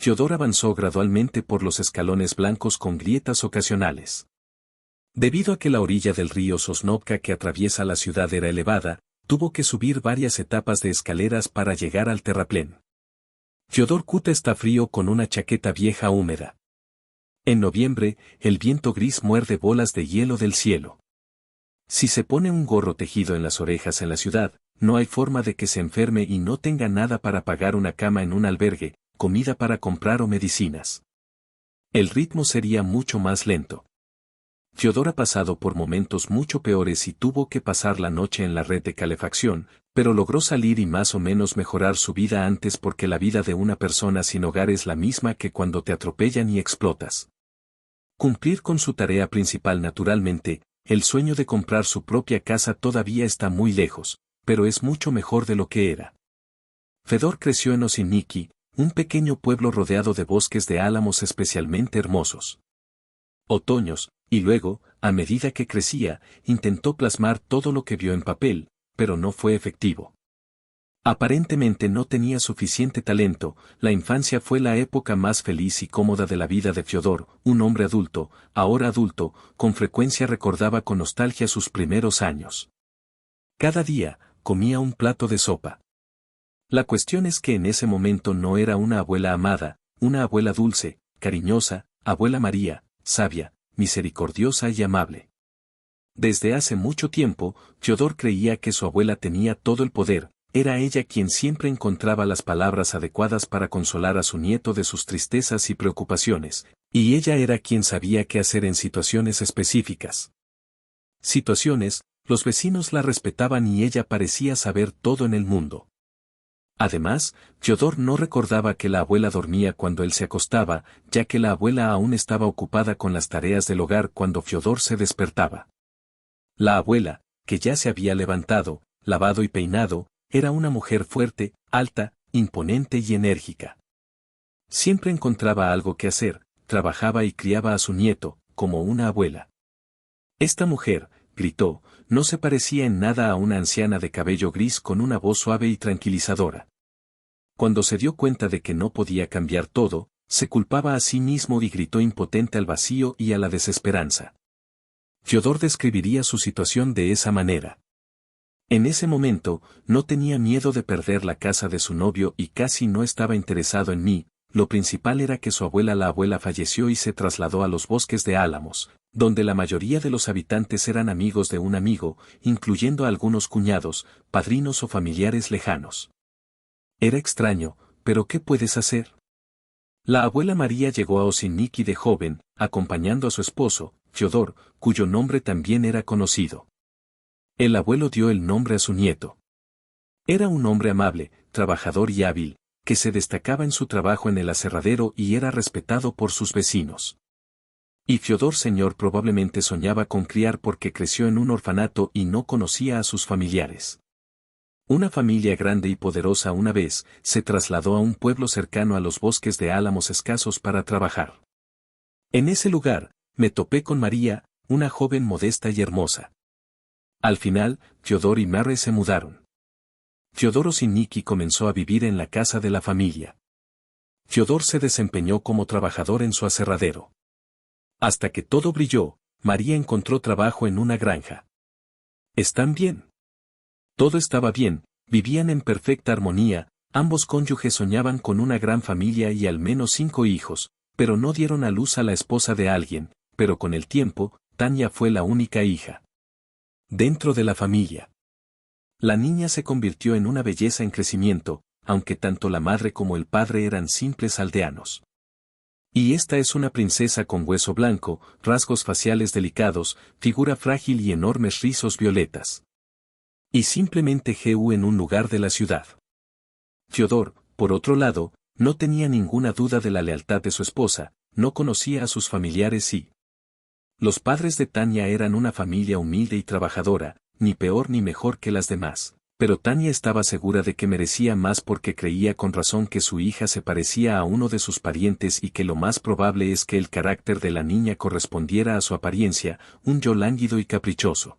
Fyodor avanzó gradualmente por los escalones blancos con grietas ocasionales. Debido a que la orilla del río Sosnovka que atraviesa la ciudad era elevada, tuvo que subir varias etapas de escaleras para llegar al terraplén. Fyodor Kuta está frío con una chaqueta vieja húmeda. En noviembre, el viento gris muerde bolas de hielo del cielo. Si se pone un gorro tejido en las orejas en la ciudad, no hay forma de que se enferme y no tenga nada para pagar una cama en un albergue, comida para comprar o medicinas. El ritmo sería mucho más lento. Fyodor ha pasado por momentos mucho peores y tuvo que pasar la noche en la red de calefacción, pero logró salir y más o menos mejorar su vida antes porque la vida de una persona sin hogar es la misma que cuando te atropellan y explotas. Cumplir con su tarea principal naturalmente, el sueño de comprar su propia casa todavía está muy lejos, pero es mucho mejor de lo que era. Fedor creció en Osiniki, un pequeño pueblo rodeado de bosques de álamos especialmente hermosos. Otoños, y luego, a medida que crecía, intentó plasmar todo lo que vio en papel, pero no fue efectivo. Aparentemente no tenía suficiente talento. La infancia fue la época más feliz y cómoda de la vida de Fyodor, un hombre adulto, ahora adulto, con frecuencia recordaba con nostalgia sus primeros años. Cada día, comía un plato de sopa. La cuestión es que en ese momento no era una abuela amada, una abuela dulce, cariñosa, abuela María, sabia, misericordiosa y amable. Desde hace mucho tiempo, Fyodor creía que su abuela tenía todo el poder, era ella quien siempre encontraba las palabras adecuadas para consolar a su nieto de sus tristezas y preocupaciones, y ella era quien sabía qué hacer en situaciones específicas. Los vecinos la respetaban y ella parecía saber todo en el mundo. Además, Fyodor no recordaba que la abuela dormía cuando él se acostaba, ya que la abuela aún estaba ocupada con las tareas del hogar cuando Fyodor se despertaba. La abuela, que ya se había levantado, lavado y peinado, era una mujer fuerte, alta, imponente y enérgica. Siempre encontraba algo que hacer, trabajaba y criaba a su nieto, como una abuela. Esta mujer, gritó, no se parecía en nada a una anciana de cabello gris con una voz suave y tranquilizadora. Cuando se dio cuenta de que no podía cambiar todo, se culpaba a sí mismo y gritó impotente al vacío y a la desesperanza. Fyodor describiría su situación de esa manera. En ese momento, no tenía miedo de perder la casa de su novio y casi no estaba interesado en mí, lo principal era que su abuela la abuela falleció y se trasladó a los bosques de álamos, donde la mayoría de los habitantes eran amigos de un amigo, incluyendo a algunos cuñados, padrinos o familiares lejanos. Era extraño, pero ¿qué puedes hacer? La abuela María llegó a Osiniki de joven, acompañando a su esposo, Fyodor, cuyo nombre también era conocido. El abuelo dio el nombre a su nieto. Era un hombre amable, trabajador y hábil, que se destacaba en su trabajo en el aserradero y era respetado por sus vecinos. Y Fyodor señor probablemente soñaba con criar porque creció en un orfanato y no conocía a sus familiares. Una familia grande y poderosa una vez se trasladó a un pueblo cercano a los bosques de álamos escasos para trabajar. En ese lugar, me topé con María, una joven modesta y hermosa. Al final, Fyodor y Mary se mudaron. Fyodor Osiniki comenzó a vivir en la casa de la familia. Fyodor se desempeñó como trabajador en su aserradero. Hasta que todo brilló, María encontró trabajo en una granja. ¿Están bien? Todo estaba bien, vivían en perfecta armonía, ambos cónyuges soñaban con una gran familia y al menos 5 hijos, pero no dieron a luz a la esposa de alguien, pero con el tiempo, Tania fue la única hija. Dentro de la familia. La niña se convirtió en una belleza en crecimiento, aunque tanto la madre como el padre eran simples aldeanos. Y esta es una princesa con hueso blanco, rasgos faciales delicados, figura frágil y enormes rizos violetas. Y simplemente GU en un lugar de la ciudad. Fyodor, por otro lado, no tenía ninguna duda de la lealtad de su esposa, no conocía a sus familiares y... Los padres de Tania eran una familia humilde y trabajadora, ni peor ni mejor que las demás, pero Tania estaba segura de que merecía más porque creía con razón que su hija se parecía a uno de sus parientes y que lo más probable es que el carácter de la niña correspondiera a su apariencia, un yo lánguido y caprichoso.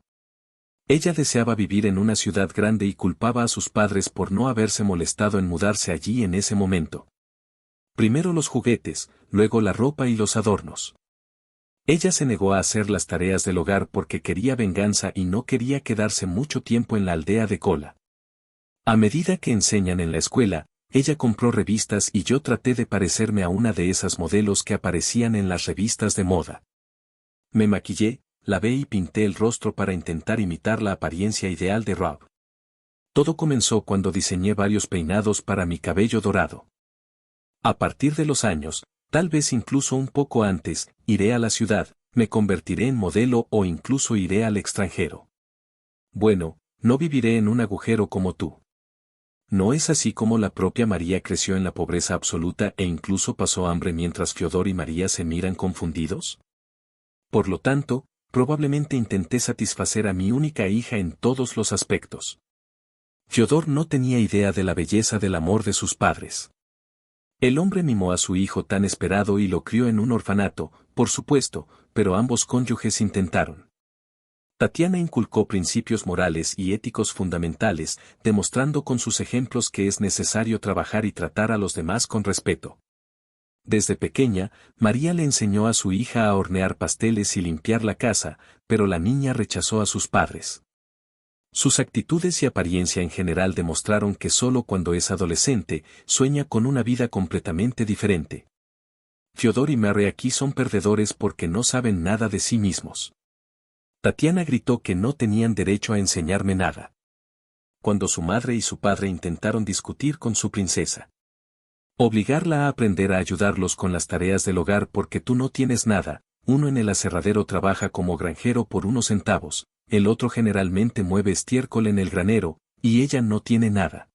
Ella deseaba vivir en una ciudad grande y culpaba a sus padres por no haberse molestado en mudarse allí en ese momento. Primero los juguetes, luego la ropa y los adornos. Ella se negó a hacer las tareas del hogar porque quería venganza y no quería quedarse mucho tiempo en la aldea de Kola. A medida que enseñan en la escuela, ella compró revistas y yo traté de parecerme a una de esas modelos que aparecían en las revistas de moda. Me maquillé, lavé y pinté el rostro para intentar imitar la apariencia ideal de Rob. Todo comenzó cuando diseñé varios peinados para mi cabello dorado. A partir de los años, tal vez incluso un poco antes, iré a la ciudad, me convertiré en modelo o incluso iré al extranjero. Bueno, no viviré en un agujero como tú. ¿No es así como la propia María creció en la pobreza absoluta e incluso pasó hambre mientras Fiodor y María se miran confundidos? Por lo tanto, probablemente intenté satisfacer a mi única hija en todos los aspectos. Fiodor no tenía idea de la belleza del amor de sus padres. El hombre mimó a su hijo tan esperado y lo crió en un orfanato, por supuesto, pero ambos cónyuges intentaron. Tatiana inculcó principios morales y éticos fundamentales, demostrando con sus ejemplos que es necesario trabajar y tratar a los demás con respeto. Desde pequeña, María le enseñó a su hija a hornear pasteles y limpiar la casa, pero la niña rechazó a sus padres. Sus actitudes y apariencia en general demostraron que solo cuando es adolescente, sueña con una vida completamente diferente. Fiodor y Mary aquí son perdedores porque no saben nada de sí mismos. Tatiana gritó que no tenían derecho a enseñarme nada. Cuando su madre y su padre intentaron discutir con su princesa. Obligarla a aprender a ayudarlos con las tareas del hogar porque tú no tienes nada, uno en el aserradero trabaja como granjero por unos centavos, el otro generalmente mueve estiércol en el granero, y ella no tiene nada.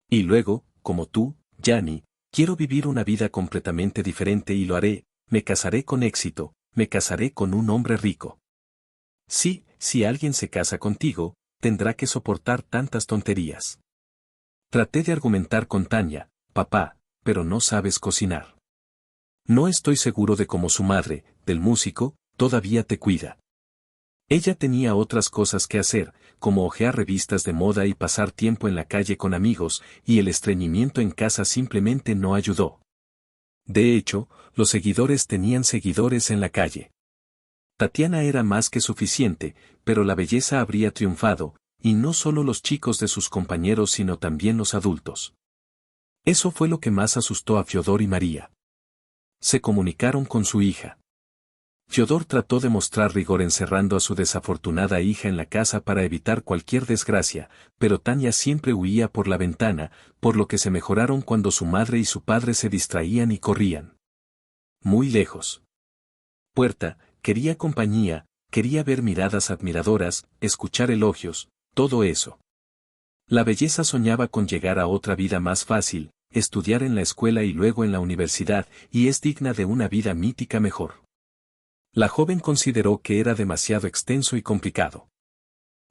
Y luego, como tú, Yanni, quiero vivir una vida completamente diferente y lo haré, me casaré con éxito, me casaré con un hombre rico. Sí, si alguien se casa contigo, tendrá que soportar tantas tonterías. Traté de argumentar con Tanya, papá, pero no sabes cocinar. No estoy seguro de cómo su madre, del músico, todavía te cuida. Ella tenía otras cosas que hacer, como hojear revistas de moda y pasar tiempo en la calle con amigos, y el estreñimiento en casa simplemente no ayudó. De hecho, los seguidores tenían seguidores en la calle. Tatiana era más que suficiente, pero la belleza habría triunfado, y no solo los chicos de sus compañeros sino también los adultos. Eso fue lo que más asustó a Fiodor y María. Se comunicaron con su hija. Fiodor trató de mostrar rigor encerrando a su desafortunada hija en la casa para evitar cualquier desgracia, pero Tanya siempre huía por la ventana, por lo que se mejoraron cuando su madre y su padre se distraían y corrían. Muy lejos. Puerta, quería compañía, quería ver miradas admiradoras, escuchar elogios, todo eso. La belleza soñaba con llegar a otra vida más fácil, estudiar en la escuela y luego en la universidad, y es digna de una vida mítica mejor. La joven consideró que era demasiado extenso y complicado.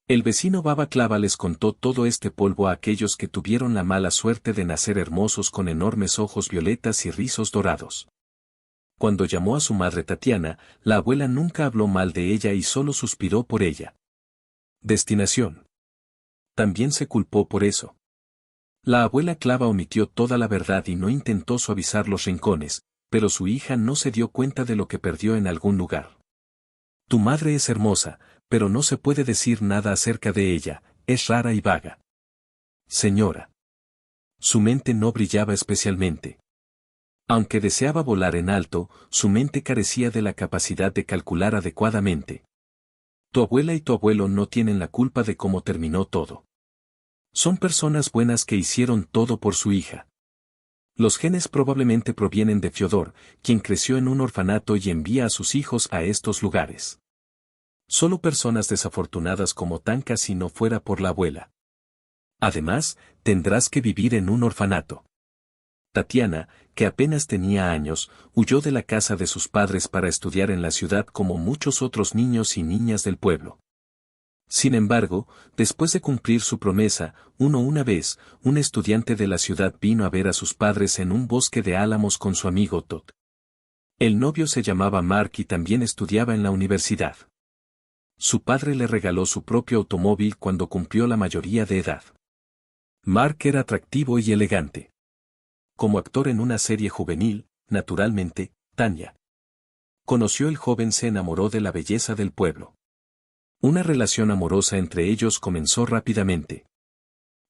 El vecino Baba Clava les contó todo este polvo a aquellos que tuvieron la mala suerte de nacer hermosos con enormes ojos violetas y rizos dorados. Cuando llamó a su madre Tatiana, la abuela nunca habló mal de ella y solo suspiró por ella. Destinación. También se culpó por eso. La abuela Clava omitió toda la verdad y no intentó suavizar los rincones, pero su hija no se dio cuenta de lo que perdió en algún lugar. Tu madre es hermosa, pero no se puede decir nada acerca de ella, es rara y vaga. Señora. Su mente no brillaba especialmente. Aunque deseaba volar en alto, su mente carecía de la capacidad de calcular adecuadamente. Tu abuela y tu abuelo no tienen la culpa de cómo terminó todo. Son personas buenas que hicieron todo por su hija. Los genes probablemente provienen de Fiodor, quien creció en un orfanato y envía a sus hijos a estos lugares. Solo personas desafortunadas como Tanka si no fuera por la abuela. Además, tendrás que vivir en un orfanato. Tatiana, que apenas tenía años, huyó de la casa de sus padres para estudiar en la ciudad como muchos otros niños y niñas del pueblo. Sin embargo, después de cumplir su promesa, una vez, un estudiante de la ciudad vino a ver a sus padres en un bosque de álamos con su amigo Todd. El novio se llamaba Mark y también estudiaba en la universidad. Su padre le regaló su propio automóvil cuando cumplió la mayoría de edad. Mark era atractivo y elegante. como actor en una serie juvenil, naturalmente, Tanya. Conoció el joven, se enamoró de la belleza del pueblo. Una relación amorosa entre ellos comenzó rápidamente.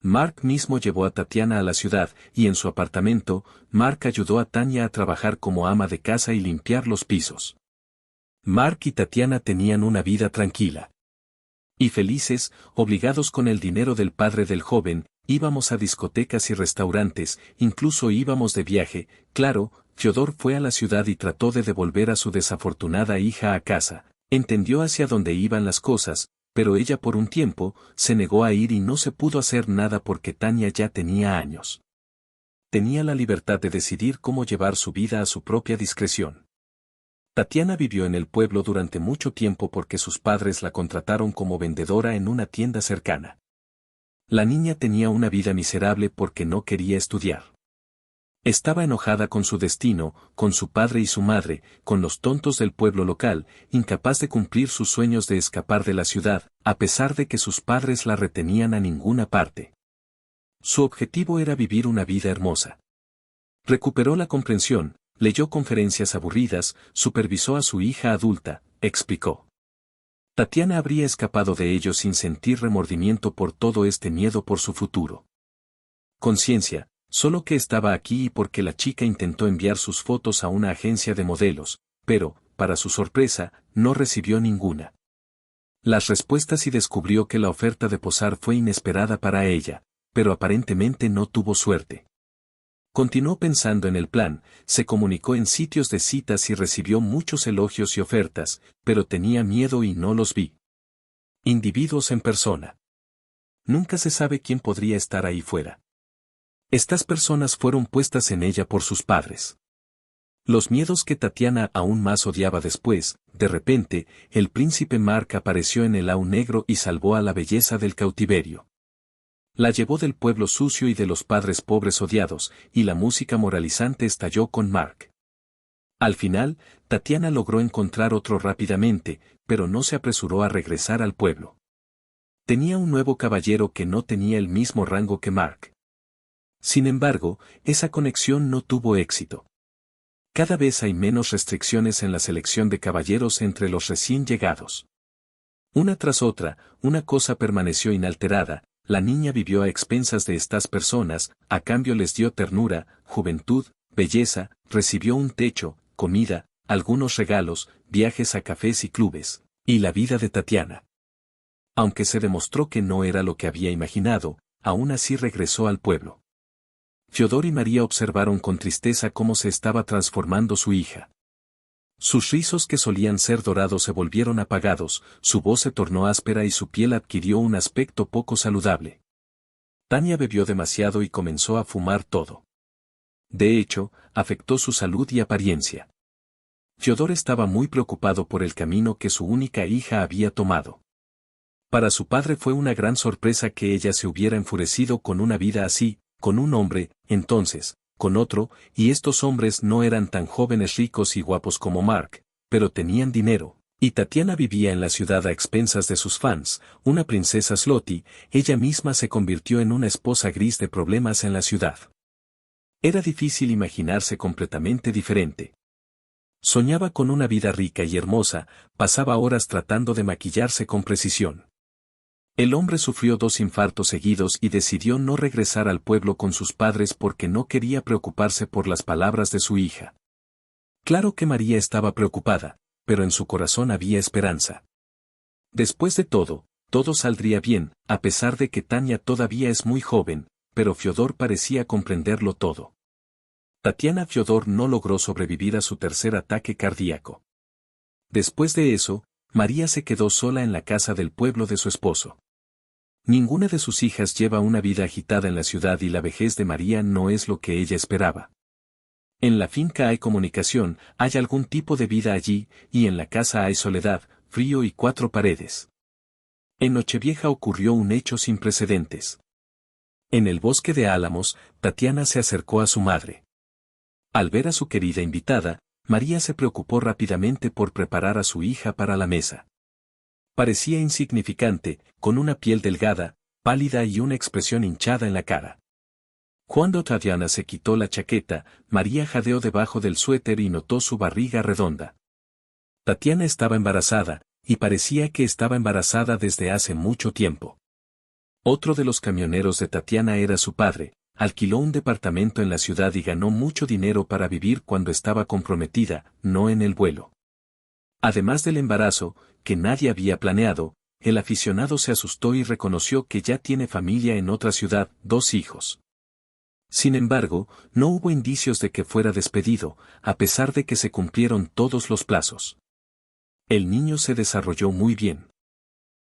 Mark mismo llevó a Tatiana a la ciudad, y en su apartamento, Mark ayudó a Tanya a trabajar como ama de casa y limpiar los pisos. Mark y Tatiana tenían una vida tranquila y felices, obligados con el dinero del padre del joven, íbamos a discotecas y restaurantes, incluso íbamos de viaje. Claro, Fyodor fue a la ciudad y trató de devolver a su desafortunada hija a casa, entendió hacia dónde iban las cosas, pero ella por un tiempo se negó a ir y no se pudo hacer nada porque Tanya ya tenía años. Tenía la libertad de decidir cómo llevar su vida a su propia discreción. Tatiana vivió en el pueblo durante mucho tiempo porque sus padres la contrataron como vendedora en una tienda cercana. La niña tenía una vida miserable porque no quería estudiar. Estaba enojada con su destino, con su padre y su madre, con los tontos del pueblo local, incapaz de cumplir sus sueños de escapar de la ciudad, a pesar de que sus padres la retenían a ninguna parte. Su objetivo era vivir una vida hermosa. Recuperó la comprensión, leyó conferencias aburridas, supervisó a su hija adulta, explicó. Tatiana habría escapado de ello sin sentir remordimiento por todo este miedo por su futuro. Conciencia, solo que estaba aquí y porque la chica intentó enviar sus fotos a una agencia de modelos, pero, para su sorpresa, no recibió ninguna. Las respuestas y descubrió que la oferta de posar fue inesperada para ella, pero aparentemente no tuvo suerte. Continuó pensando en el plan, se comunicó en sitios de citas y recibió muchos elogios y ofertas, pero tenía miedo y no los vi. Individuos en persona. Nunca se sabe quién podría estar ahí fuera. Estas personas fueron puestas en ella por sus padres. Los miedos que Tatiana aún más odiaba después, de repente, el príncipe Mark apareció en el Au Negro y salvó a la belleza del cautiverio. La llevó del pueblo sucio y de los padres pobres odiados, y la música moralizante estalló con Mark. Al final, Tatiana logró encontrar otro rápidamente, pero no se apresuró a regresar al pueblo. Tenía un nuevo caballero que no tenía el mismo rango que Mark. Sin embargo, esa conexión no tuvo éxito. Cada vez hay menos restricciones en la selección de caballeros entre los recién llegados. Una tras otra, una cosa permaneció inalterada. La niña vivió a expensas de estas personas, a cambio les dio ternura, juventud, belleza, recibió un techo, comida, algunos regalos, viajes a cafés y clubes, y la vida de Tatiana. Aunque se demostró que no era lo que había imaginado, aún así regresó al pueblo. Fyodor y María observaron con tristeza cómo se estaba transformando su hija. Sus rizos que solían ser dorados se volvieron apagados, su voz se tornó áspera y su piel adquirió un aspecto poco saludable. Tanya bebió demasiado y comenzó a fumar todo. De hecho, afectó su salud y apariencia. Fyodor estaba muy preocupado por el camino que su única hija había tomado. Para su padre fue una gran sorpresa que ella se hubiera enfurecido con una vida así, con un hombre, entonces, con otro, y estos hombres no eran tan jóvenes ricos y guapos como Mark, pero tenían dinero, y Tatiana vivía en la ciudad a expensas de sus fans, una princesa Slotty, ella misma se convirtió en una esposa gris de problemas en la ciudad. Era difícil imaginarse completamente diferente. Soñaba con una vida rica y hermosa, pasaba horas tratando de maquillarse con precisión. El hombre sufrió 2 infartos seguidos y decidió no regresar al pueblo con sus padres porque no quería preocuparse por las palabras de su hija. Claro que María estaba preocupada, pero en su corazón había esperanza. Después de todo saldría bien, a pesar de que Tanya todavía es muy joven, pero Fyodor parecía comprenderlo todo. Tatiana Fyodor no logró sobrevivir a su tercer ataque cardíaco. Después de eso, María se quedó sola en la casa del pueblo de su esposo. Ninguna de sus hijas lleva una vida agitada en la ciudad y la vejez de María no es lo que ella esperaba. En la finca hay comunicación, hay algún tipo de vida allí, y en la casa hay soledad, frío y 4 paredes. En Nochevieja ocurrió un hecho sin precedentes. En el bosque de Álamos, Tatiana se acercó a su madre. Al ver a su querida invitada, María se preocupó rápidamente por preparar a su hija para la mesa. Parecía insignificante, con una piel delgada, pálida y una expresión hinchada en la cara. Cuando Tatiana se quitó la chaqueta, María jadeó debajo del suéter y notó su barriga redonda. Tatiana estaba embarazada, y parecía que estaba embarazada desde hace mucho tiempo. Otro de los camioneros de Tatiana era su padre, alquiló un departamento en la ciudad y ganó mucho dinero para vivir cuando estaba comprometida, no en el vuelo. Además del embarazo, que nadie había planeado, el aficionado se asustó y reconoció que ya tiene familia en otra ciudad, 2 hijos. Sin embargo, no hubo indicios de que fuera despedido, a pesar de que se cumplieron todos los plazos. El niño se desarrolló muy bien.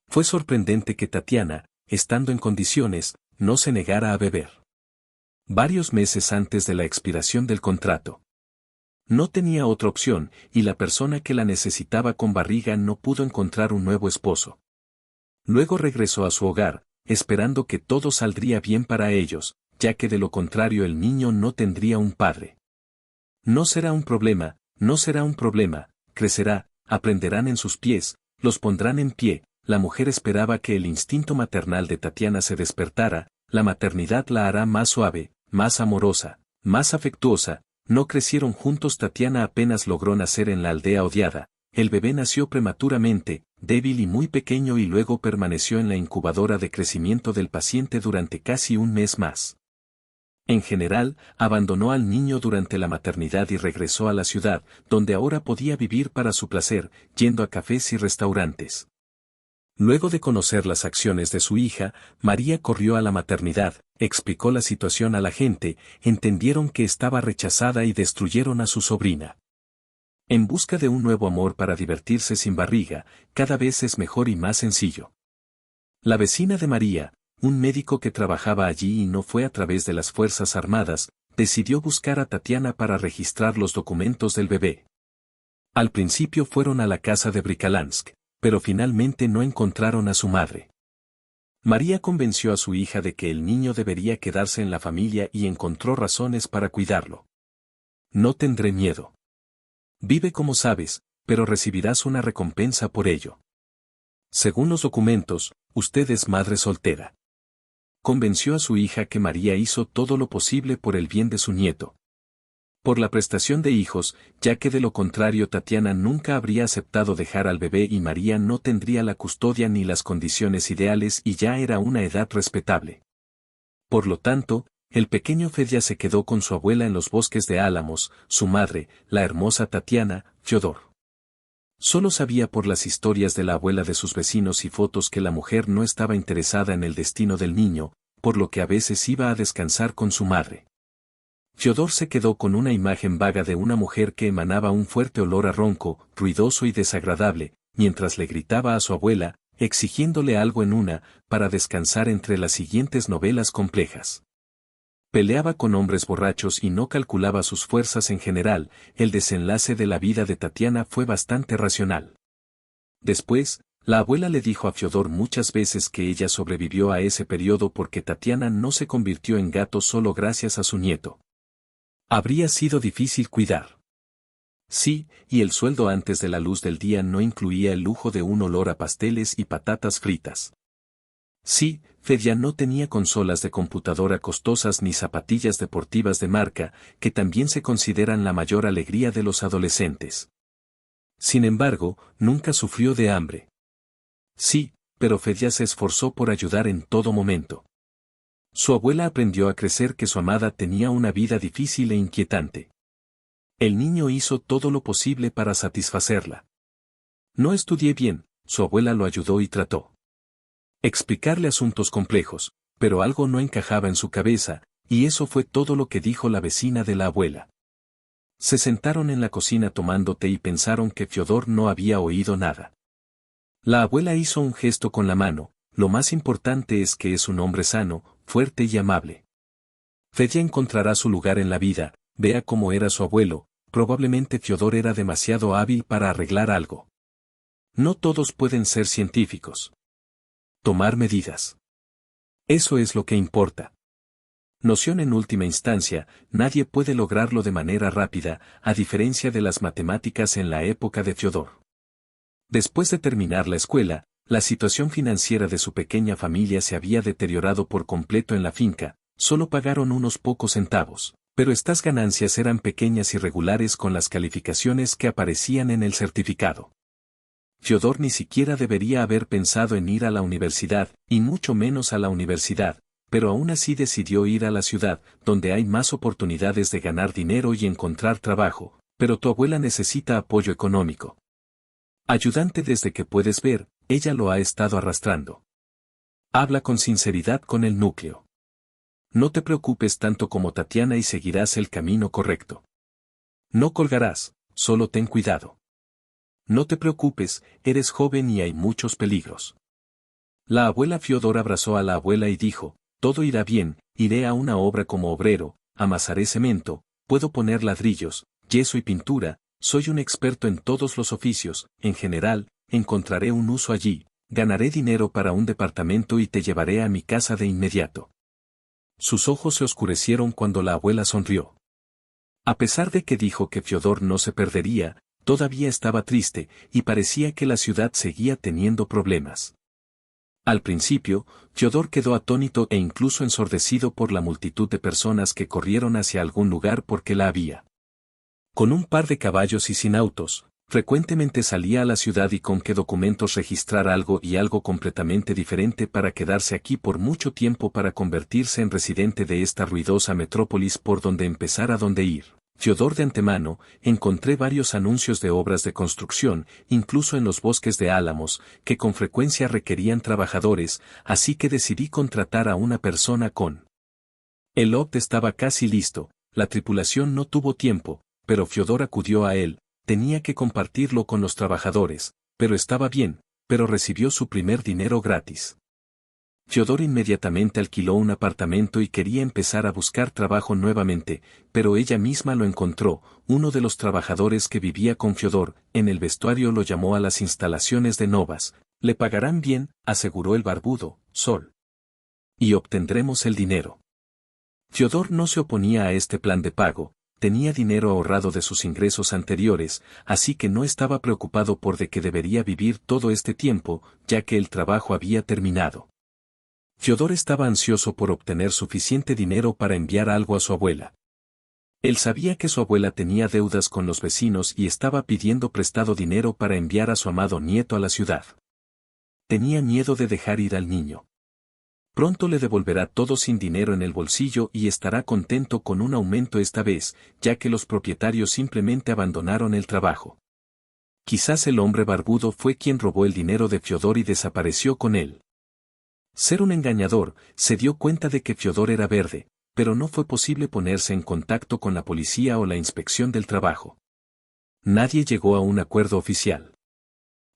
Fue sorprendente que Tatiana, estando en condiciones, no se negara a beber. Varios meses antes de la expiración del contrato. No tenía otra opción, y la persona que la necesitaba con barriga no pudo encontrar un nuevo esposo. Luego regresó a su hogar, esperando que todo saldría bien para ellos, ya que de lo contrario el niño no tendría un padre. No será un problema, no será un problema, crecerá, aprenderán en sus pies, los pondrán en pie. La mujer esperaba que el instinto maternal de Tatiana se despertara, la maternidad la hará más suave, más amorosa, más afectuosa. No crecieron juntos. Tatiana apenas logró nacer en la aldea odiada, el bebé nació prematuramente, débil y muy pequeño y luego permaneció en la incubadora de crecimiento del paciente durante casi un mes más. En general, abandonó al niño durante la maternidad y regresó a la ciudad, donde ahora podía vivir para su placer, yendo a cafés y restaurantes. Luego de conocer las acciones de su hija, María corrió a la maternidad, explicó la situación a la gente, entendieron que estaba rechazada y destruyeron a su sobrina. En busca de un nuevo amor para divertirse sin barriga, cada vez es mejor y más sencillo. La vecina de María, un médico que trabajaba allí y no fue a través de las Fuerzas Armadas, decidió buscar a Tatiana para registrar los documentos del bebé. Al principio fueron a la casa de Brikalansk, pero finalmente no encontraron a su madre. María convenció a su hija de que el niño debería quedarse en la familia y encontró razones para cuidarlo. No tendré miedo. Vive como sabes, pero recibirás una recompensa por ello. Según los documentos, usted es madre soltera. Convenció a su hija que María hizo todo lo posible por el bien de su nieto. Por la prestación de hijos, ya que de lo contrario Tatiana nunca habría aceptado dejar al bebé y María no tendría la custodia ni las condiciones ideales y ya era una edad respetable. Por lo tanto, el pequeño Fedya se quedó con su abuela en los bosques de Álamos, su madre, la hermosa Tatiana, Fyodor. Solo sabía por las historias de la abuela de sus vecinos y fotos que la mujer no estaba interesada en el destino del niño, por lo que a veces iba a descansar con su madre. Fyodor se quedó con una imagen vaga de una mujer que emanaba un fuerte olor a ronco, ruidoso y desagradable, mientras le gritaba a su abuela, exigiéndole algo en una, para descansar entre las siguientes novelas complejas. Peleaba con hombres borrachos y no calculaba sus fuerzas en general. El desenlace de la vida de Tatiana fue bastante racional. Después, la abuela le dijo a Fyodor muchas veces que ella sobrevivió a ese periodo porque Tatiana no se convirtió en gato solo gracias a su nieto. Habría sido difícil cuidar. Sí, y el sueldo antes de la luz del día no incluía el lujo de un olor a pasteles y patatas fritas. Sí, Fedya no tenía consolas de computadora costosas ni zapatillas deportivas de marca, que también se consideran la mayor alegría de los adolescentes. Sin embargo, nunca sufrió de hambre. Sí, pero Fedya se esforzó por ayudar en todo momento. Su abuela aprendió a crecer que su amada tenía una vida difícil e inquietante. El niño hizo todo lo posible para satisfacerla. No estudié bien, su abuela lo ayudó y trató. Explicarle asuntos complejos, pero algo no encajaba en su cabeza, y eso fue todo lo que dijo la vecina de la abuela. Se sentaron en la cocina tomando té y pensaron que Fyodor no había oído nada. La abuela hizo un gesto con la mano. Lo más importante es que es un hombre sano, fuerte y amable. Fedya encontrará su lugar en la vida. Vea cómo era su abuelo, probablemente Fyodor era demasiado hábil para arreglar algo. No todos pueden ser científicos. Tomar medidas. Eso es lo que importa. Noción en última instancia, nadie puede lograrlo de manera rápida, a diferencia de las matemáticas en la época de Fyodor. Después de terminar la escuela, la situación financiera de su pequeña familia se había deteriorado por completo en la finca, Solo pagaron unos pocos centavos, pero estas ganancias eran pequeñas y regulares con las calificaciones que aparecían en el certificado. Fiodor ni siquiera debería haber pensado en ir a la universidad, y mucho menos a la universidad, pero aún así decidió ir a la ciudad, donde hay más oportunidades de ganar dinero y encontrar trabajo, pero tu abuela necesita apoyo económico. Ayudante desde que puedes ver, ella lo ha estado arrastrando. Habla con sinceridad con el núcleo. No te preocupes tanto como Tatiana y seguirás el camino correcto. No colgarás, solo ten cuidado. No te preocupes, eres joven y hay muchos peligros. La abuela Fiodor abrazó a la abuela y dijo, todo irá bien, iré a una obra como obrero, amasaré cemento, puedo poner ladrillos, yeso y pintura, soy un experto en todos los oficios, en general, encontraré un uso allí, ganaré dinero para un departamento y te llevaré a mi casa de inmediato. Sus ojos se oscurecieron cuando la abuela sonrió. A pesar de que dijo que Fiodor no se perdería, todavía estaba triste, y parecía que la ciudad seguía teniendo problemas. Al principio, Fiodor quedó atónito e incluso ensordecido por la multitud de personas que corrieron hacia algún lugar porque la había. Con un par de caballos y sin autos, frecuentemente salía a la ciudad y con qué documentos registrar algo y algo completamente diferente para quedarse aquí por mucho tiempo para convertirse en residente de esta ruidosa metrópolis por donde empezar a dónde ir. Fiodor de antemano, encontré varios anuncios de obras de construcción, incluso en los bosques de álamos, que con frecuencia requerían trabajadores, así que decidí contratar a una persona con. El lote estaba casi listo, la tripulación no tuvo tiempo, pero Fiodor acudió a él, tenía que compartirlo con los trabajadores, pero estaba bien, pero recibió su primer dinero gratis. Fiodor inmediatamente alquiló un apartamento y quería empezar a buscar trabajo nuevamente, pero ella misma lo encontró. Uno de los trabajadores que vivía con Fiodor, en el vestuario lo llamó a las instalaciones de Novas. Le pagarán bien, aseguró el barbudo, Sol. Y obtendremos el dinero. Fiodor no se oponía a este plan de pago, tenía dinero ahorrado de sus ingresos anteriores, así que no estaba preocupado por de que debería vivir todo este tiempo, ya que el trabajo había terminado. Fiodor estaba ansioso por obtener suficiente dinero para enviar algo a su abuela. Él sabía que su abuela tenía deudas con los vecinos y estaba pidiendo prestado dinero para enviar a su amado nieto a la ciudad. Tenía miedo de dejar ir al niño. Pronto le devolverá todo sin dinero en el bolsillo y estará contento con un aumento esta vez, ya que los propietarios simplemente abandonaron el trabajo. Quizás el hombre barbudo fue quien robó el dinero de Fiodor y desapareció con él. Ser un engañador, se dio cuenta de que Fiodor era verde, pero no fue posible ponerse en contacto con la policía o la inspección del trabajo. Nadie llegó a un acuerdo oficial.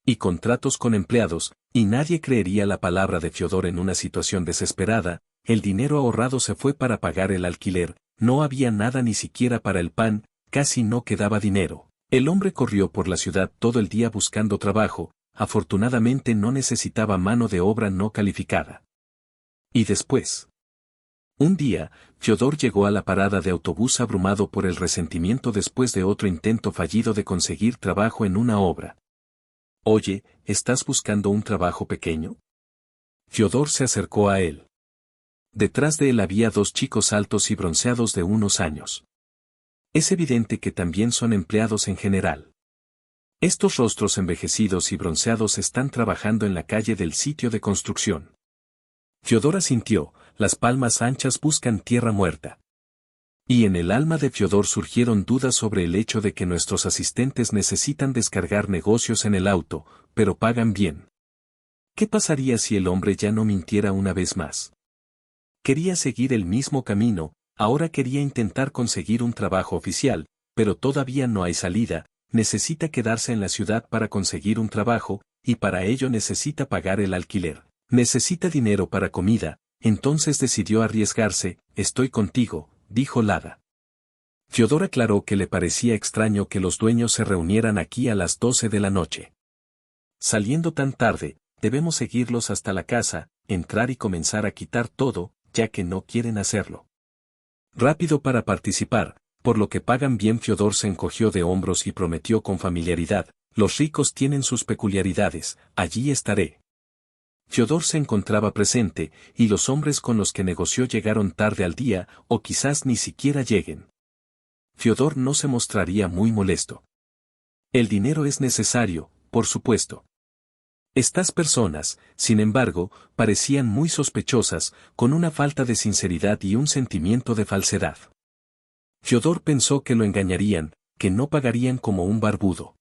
Y contratos con empleados, y nadie creería la palabra de Fiodor en una situación desesperada, el dinero ahorrado se fue para pagar el alquiler, no había nada ni siquiera para el pan, casi no quedaba dinero. El hombre corrió por la ciudad todo el día buscando trabajo, afortunadamente no necesitaba mano de obra no calificada. Y después. Un día, Fiodor llegó a la parada de autobús abrumado por el resentimiento después de otro intento fallido de conseguir trabajo en una obra. Oye, ¿estás buscando un trabajo pequeño? Fiodor se acercó a él. Detrás de él había dos chicos altos y bronceados de unos años. Es evidente que también son empleados en general. Estos rostros envejecidos y bronceados están trabajando en la calle del sitio de construcción. Fiodor asintió, las palmas anchas buscan tierra muerta. Y en el alma de Fiodor surgieron dudas sobre el hecho de que nuestros asistentes necesitan descargar negocios en el auto, pero pagan bien. ¿Qué pasaría si el hombre ya no mintiera una vez más? Quería seguir el mismo camino, ahora quería intentar conseguir un trabajo oficial, pero todavía no hay salida. Necesita quedarse en la ciudad para conseguir un trabajo, y para ello necesita pagar el alquiler. Necesita dinero para comida, entonces decidió arriesgarse. Estoy contigo, dijo Lada. Fiodor aclaró que le parecía extraño que los dueños se reunieran aquí a las 12 de la noche. Saliendo tan tarde, debemos seguirlos hasta la casa, entrar y comenzar a quitar todo, ya que no quieren hacerlo. Rápido para participar. Por lo que pagan bien. Fiodor se encogió de hombros y prometió con familiaridad, los ricos tienen sus peculiaridades, allí estaré. Fiodor se encontraba presente, y los hombres con los que negoció llegaron tarde al día, o quizás ni siquiera lleguen. Fiodor no se mostraría muy molesto. El dinero es necesario, por supuesto. Estas personas, sin embargo, parecían muy sospechosas, con una falta de sinceridad y un sentimiento de falsedad. Fiodor pensó que lo engañarían, que no pagarían como un barbudo.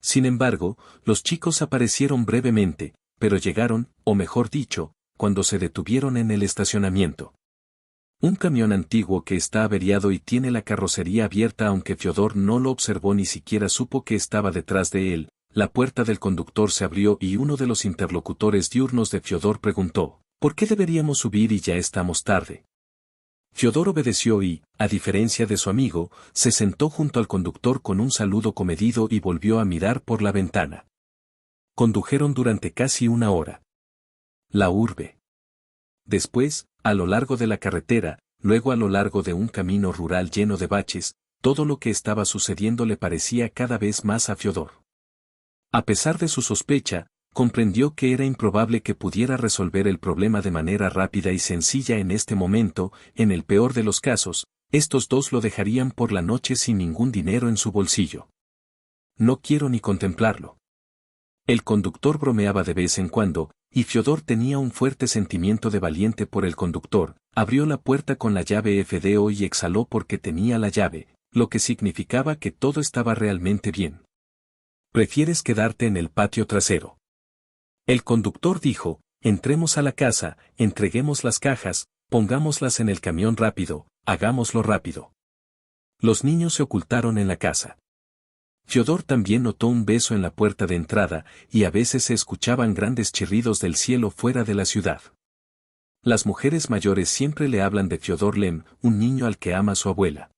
Sin embargo, los chicos aparecieron brevemente, pero llegaron, o mejor dicho, cuando se detuvieron en el estacionamiento. Un camión antiguo que está averiado y tiene la carrocería abierta, aunque Fiodor no lo observó ni siquiera supo que estaba detrás de él. La puerta del conductor se abrió y uno de los interlocutores diurnos de Fiodor preguntó, ¿por qué deberíamos subir y ya estamos tarde? Fiodor obedeció y, a diferencia de su amigo, se sentó junto al conductor con un saludo comedido y volvió a mirar por la ventana. Condujeron durante casi una hora. La urbe. Después, a lo largo de la carretera, luego a lo largo de un camino rural lleno de baches, todo lo que estaba sucediendo le parecía cada vez más a Fiodor. A pesar de su sospecha, comprendió que era improbable que pudiera resolver el problema de manera rápida y sencilla en este momento. En el peor de los casos, estos dos lo dejarían por la noche sin ningún dinero en su bolsillo. No quiero ni contemplarlo. El conductor bromeaba de vez en cuando, y Fiodor tenía un fuerte sentimiento de valiente por el conductor. Abrió la puerta con la llave FDO y exhaló porque tenía la llave, lo que significaba que todo estaba realmente bien. ¿Prefieres quedarte en el patio trasero? El conductor dijo, entremos a la casa, entreguemos las cajas, pongámoslas en el camión rápido, hagámoslo rápido. Los niños se ocultaron en la casa. Fiodor también notó un beso en la puerta de entrada, y a veces se escuchaban grandes chirridos del cielo fuera de la ciudad. Las mujeres mayores siempre le hablan de Fiodor Lem, un niño al que ama su abuela.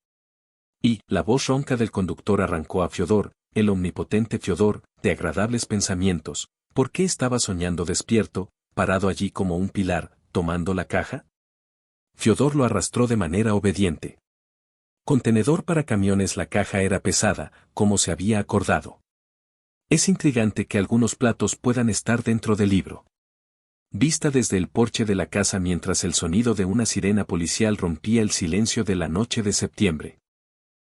Y, la voz ronca del conductor arrancó a Fiodor, el omnipotente Fiodor, de agradables pensamientos. ¿Por qué estaba soñando despierto, parado allí como un pilar, tomando la caja? Fiodor lo arrastró de manera obediente. Contenedor para camiones. La caja era pesada, como se había acordado. Es intrigante que algunos platos puedan estar dentro del libro. Vista desde el porche de la casa mientras el sonido de una sirena policial rompía el silencio de la noche de septiembre.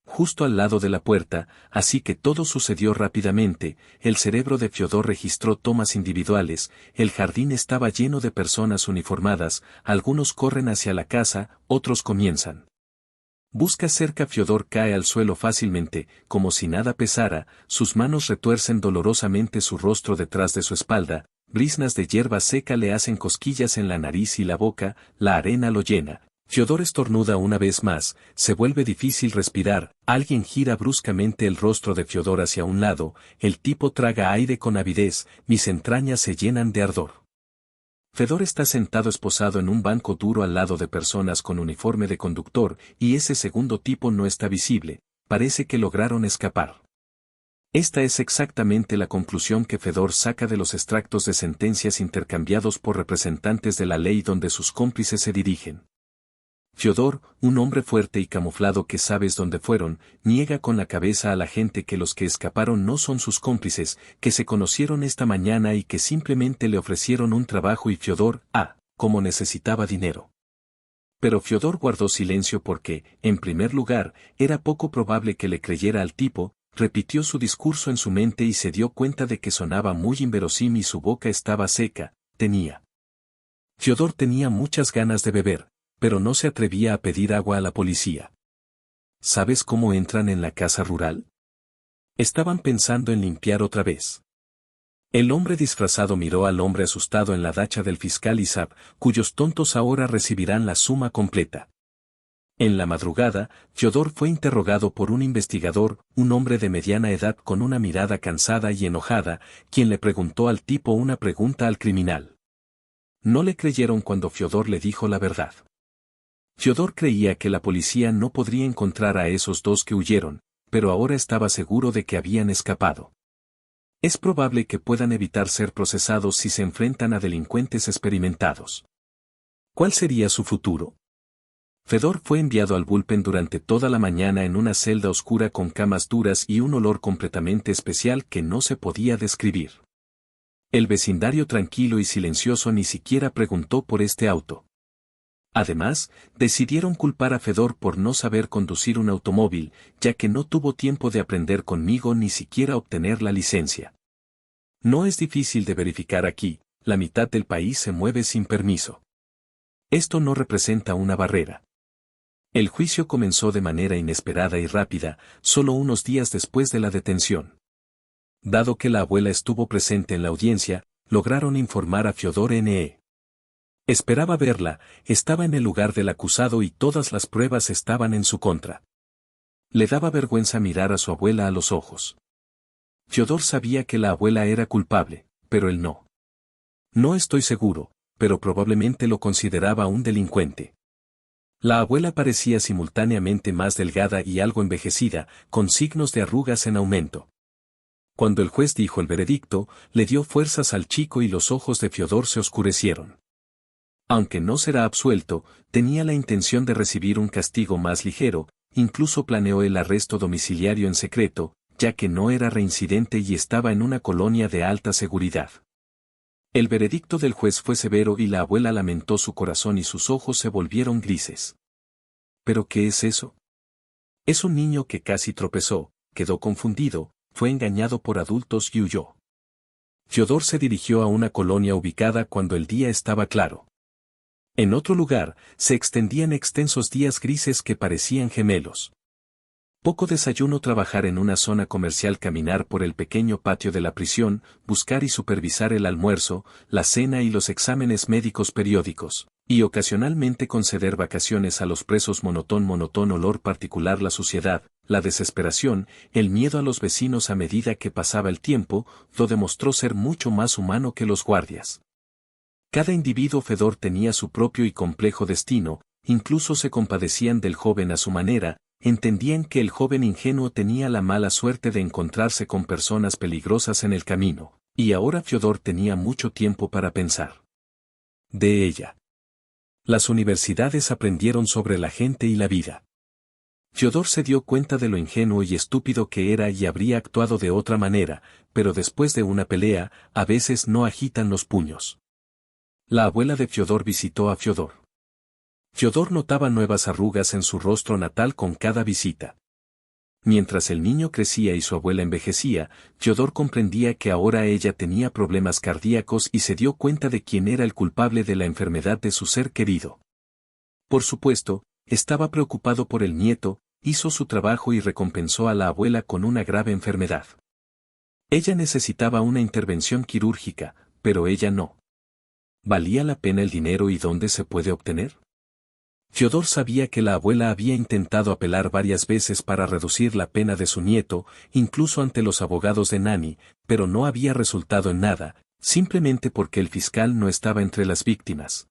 Justo al lado de la puerta, así que todo sucedió rápidamente, el cerebro de Fiodor registró tomas individuales. El jardín estaba lleno de personas uniformadas, algunos corren hacia la casa, otros comienzan. Busca cerca. Fiodor cae al suelo fácilmente, como si nada pesara, sus manos retuercen dolorosamente su rostro detrás de su espalda, briznas de hierba seca le hacen cosquillas en la nariz y la boca, la arena lo llena. Fiodor estornuda una vez más, se vuelve difícil respirar, alguien gira bruscamente el rostro de Fiodor hacia un lado, el tipo traga aire con avidez, mis entrañas se llenan de ardor. Fiodor está sentado esposado en un banco duro al lado de personas con uniforme de conductor, y ese segundo tipo no está visible, parece que lograron escapar. Esta es exactamente la conclusión que Fiodor saca de los extractos de sentencias intercambiados por representantes de la ley donde sus cómplices se dirigen. Fiodor, un hombre fuerte y camuflado que sabes dónde fueron, niega con la cabeza a la gente que los que escaparon no son sus cómplices, que se conocieron esta mañana y que simplemente le ofrecieron un trabajo y Fiodor, como necesitaba dinero. Pero Fiodor guardó silencio porque, en primer lugar, era poco probable que le creyera al tipo, repitió su discurso en su mente y se dio cuenta de que sonaba muy inverosímil y su boca estaba seca, Fiodor tenía muchas ganas de beber, pero no se atrevía a pedir agua a la policía. ¿Sabes cómo entran en la casa rural? Estaban pensando en limpiar otra vez. El hombre disfrazado miró al hombre asustado en la dacha del fiscal Isab, cuyos tontos ahora recibirán la suma completa. En la madrugada, Fiodor fue interrogado por un investigador, un hombre de mediana edad con una mirada cansada y enojada, quien le preguntó al tipo una pregunta al criminal. No le creyeron cuando Fiodor le dijo la verdad. Fiodor creía que la policía no podría encontrar a esos dos que huyeron, pero ahora estaba seguro de que habían escapado. Es probable que puedan evitar ser procesados si se enfrentan a delincuentes experimentados. ¿Cuál sería su futuro? Fiodor fue enviado al bullpen durante toda la mañana en una celda oscura con camas duras y un olor completamente especial que no se podía describir. El vecindario tranquilo y silencioso ni siquiera preguntó por este auto. Además, decidieron culpar a Fedor por no saber conducir un automóvil, ya que no tuvo tiempo de aprender conmigo ni siquiera obtener la licencia. No es difícil de verificar aquí, la mitad del país se mueve sin permiso. Esto no representa una barrera. El juicio comenzó de manera inesperada y rápida, solo unos días después de la detención. Dado que la abuela estuvo presente en la audiencia, lograron informar a Fyodor N.E. Esperaba verla, estaba en el lugar del acusado y todas las pruebas estaban en su contra. Le daba vergüenza mirar a su abuela a los ojos. Fyodor sabía que la abuela era culpable, pero él no. No estoy seguro, pero probablemente lo consideraba un delincuente. La abuela parecía simultáneamente más delgada y algo envejecida, con signos de arrugas en aumento. Cuando el juez dijo el veredicto, le dio fuerzas al chico y los ojos de Fyodor se oscurecieron. Aunque no será absuelto, tenía la intención de recibir un castigo más ligero, incluso planeó el arresto domiciliario en secreto, ya que no era reincidente y estaba en una colonia de alta seguridad. El veredicto del juez fue severo y la abuela lamentó su corazón y sus ojos se volvieron grises. ¿Pero qué es eso? Es un niño que casi tropezó, quedó confundido, fue engañado por adultos y huyó. Fyodor se dirigió a una colonia ubicada cuando el día estaba claro. En otro lugar, se extendían extensos días grises que parecían gemelos. Poco desayuno, trabajar en una zona comercial, caminar por el pequeño patio de la prisión, buscar y supervisar el almuerzo, la cena y los exámenes médicos periódicos, y ocasionalmente conceder vacaciones a los presos. Monotón olor particular, la suciedad, la desesperación, el miedo a los vecinos. A medida que pasaba el tiempo, lo demostró ser mucho más humano que los guardias. Cada individuo Fedor tenía su propio y complejo destino, incluso se compadecían del joven a su manera. Entendían que el joven ingenuo tenía la mala suerte de encontrarse con personas peligrosas en el camino, y ahora Fyodor tenía mucho tiempo para pensar. De ella. Las universidades aprendieron sobre la gente y la vida. Fyodor se dio cuenta de lo ingenuo y estúpido que era y habría actuado de otra manera, pero después de una pelea, a veces no agitan los puños. La abuela de Fyodor visitó a Fyodor. Fyodor notaba nuevas arrugas en su rostro natal con cada visita. Mientras el niño crecía y su abuela envejecía, Fyodor comprendía que ahora ella tenía problemas cardíacos y se dio cuenta de quién era el culpable de la enfermedad de su ser querido. Por supuesto, estaba preocupado por el nieto, hizo su trabajo y recompensó a la abuela con una grave enfermedad. Ella necesitaba una intervención quirúrgica, pero ella no. ¿Valía la pena el dinero y dónde se puede obtener? Fyodor sabía que la abuela había intentado apelar varias veces para reducir la pena de su nieto, incluso ante los abogados de Nani, pero no había resultado en nada, simplemente porque el fiscal no estaba entre las víctimas.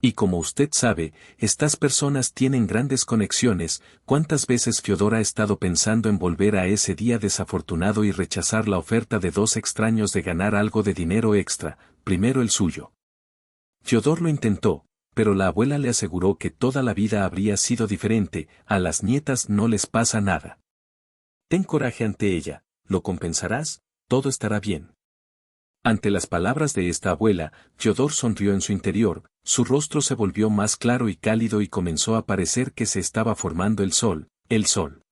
Y como usted sabe, estas personas tienen grandes conexiones. ¿Cuántas veces Fyodor ha estado pensando en volver a ese día desafortunado y rechazar la oferta de dos extraños de ganar algo de dinero extra, primero el suyo? Fyodor lo intentó, pero la abuela le aseguró que toda la vida habría sido diferente. A las nietas no les pasa nada. Ten coraje ante ella, lo compensarás, todo estará bien. Ante las palabras de esta abuela, Fyodor sonrió en su interior, su rostro se volvió más claro y cálido y comenzó a parecer que se estaba formando el sol, el sol.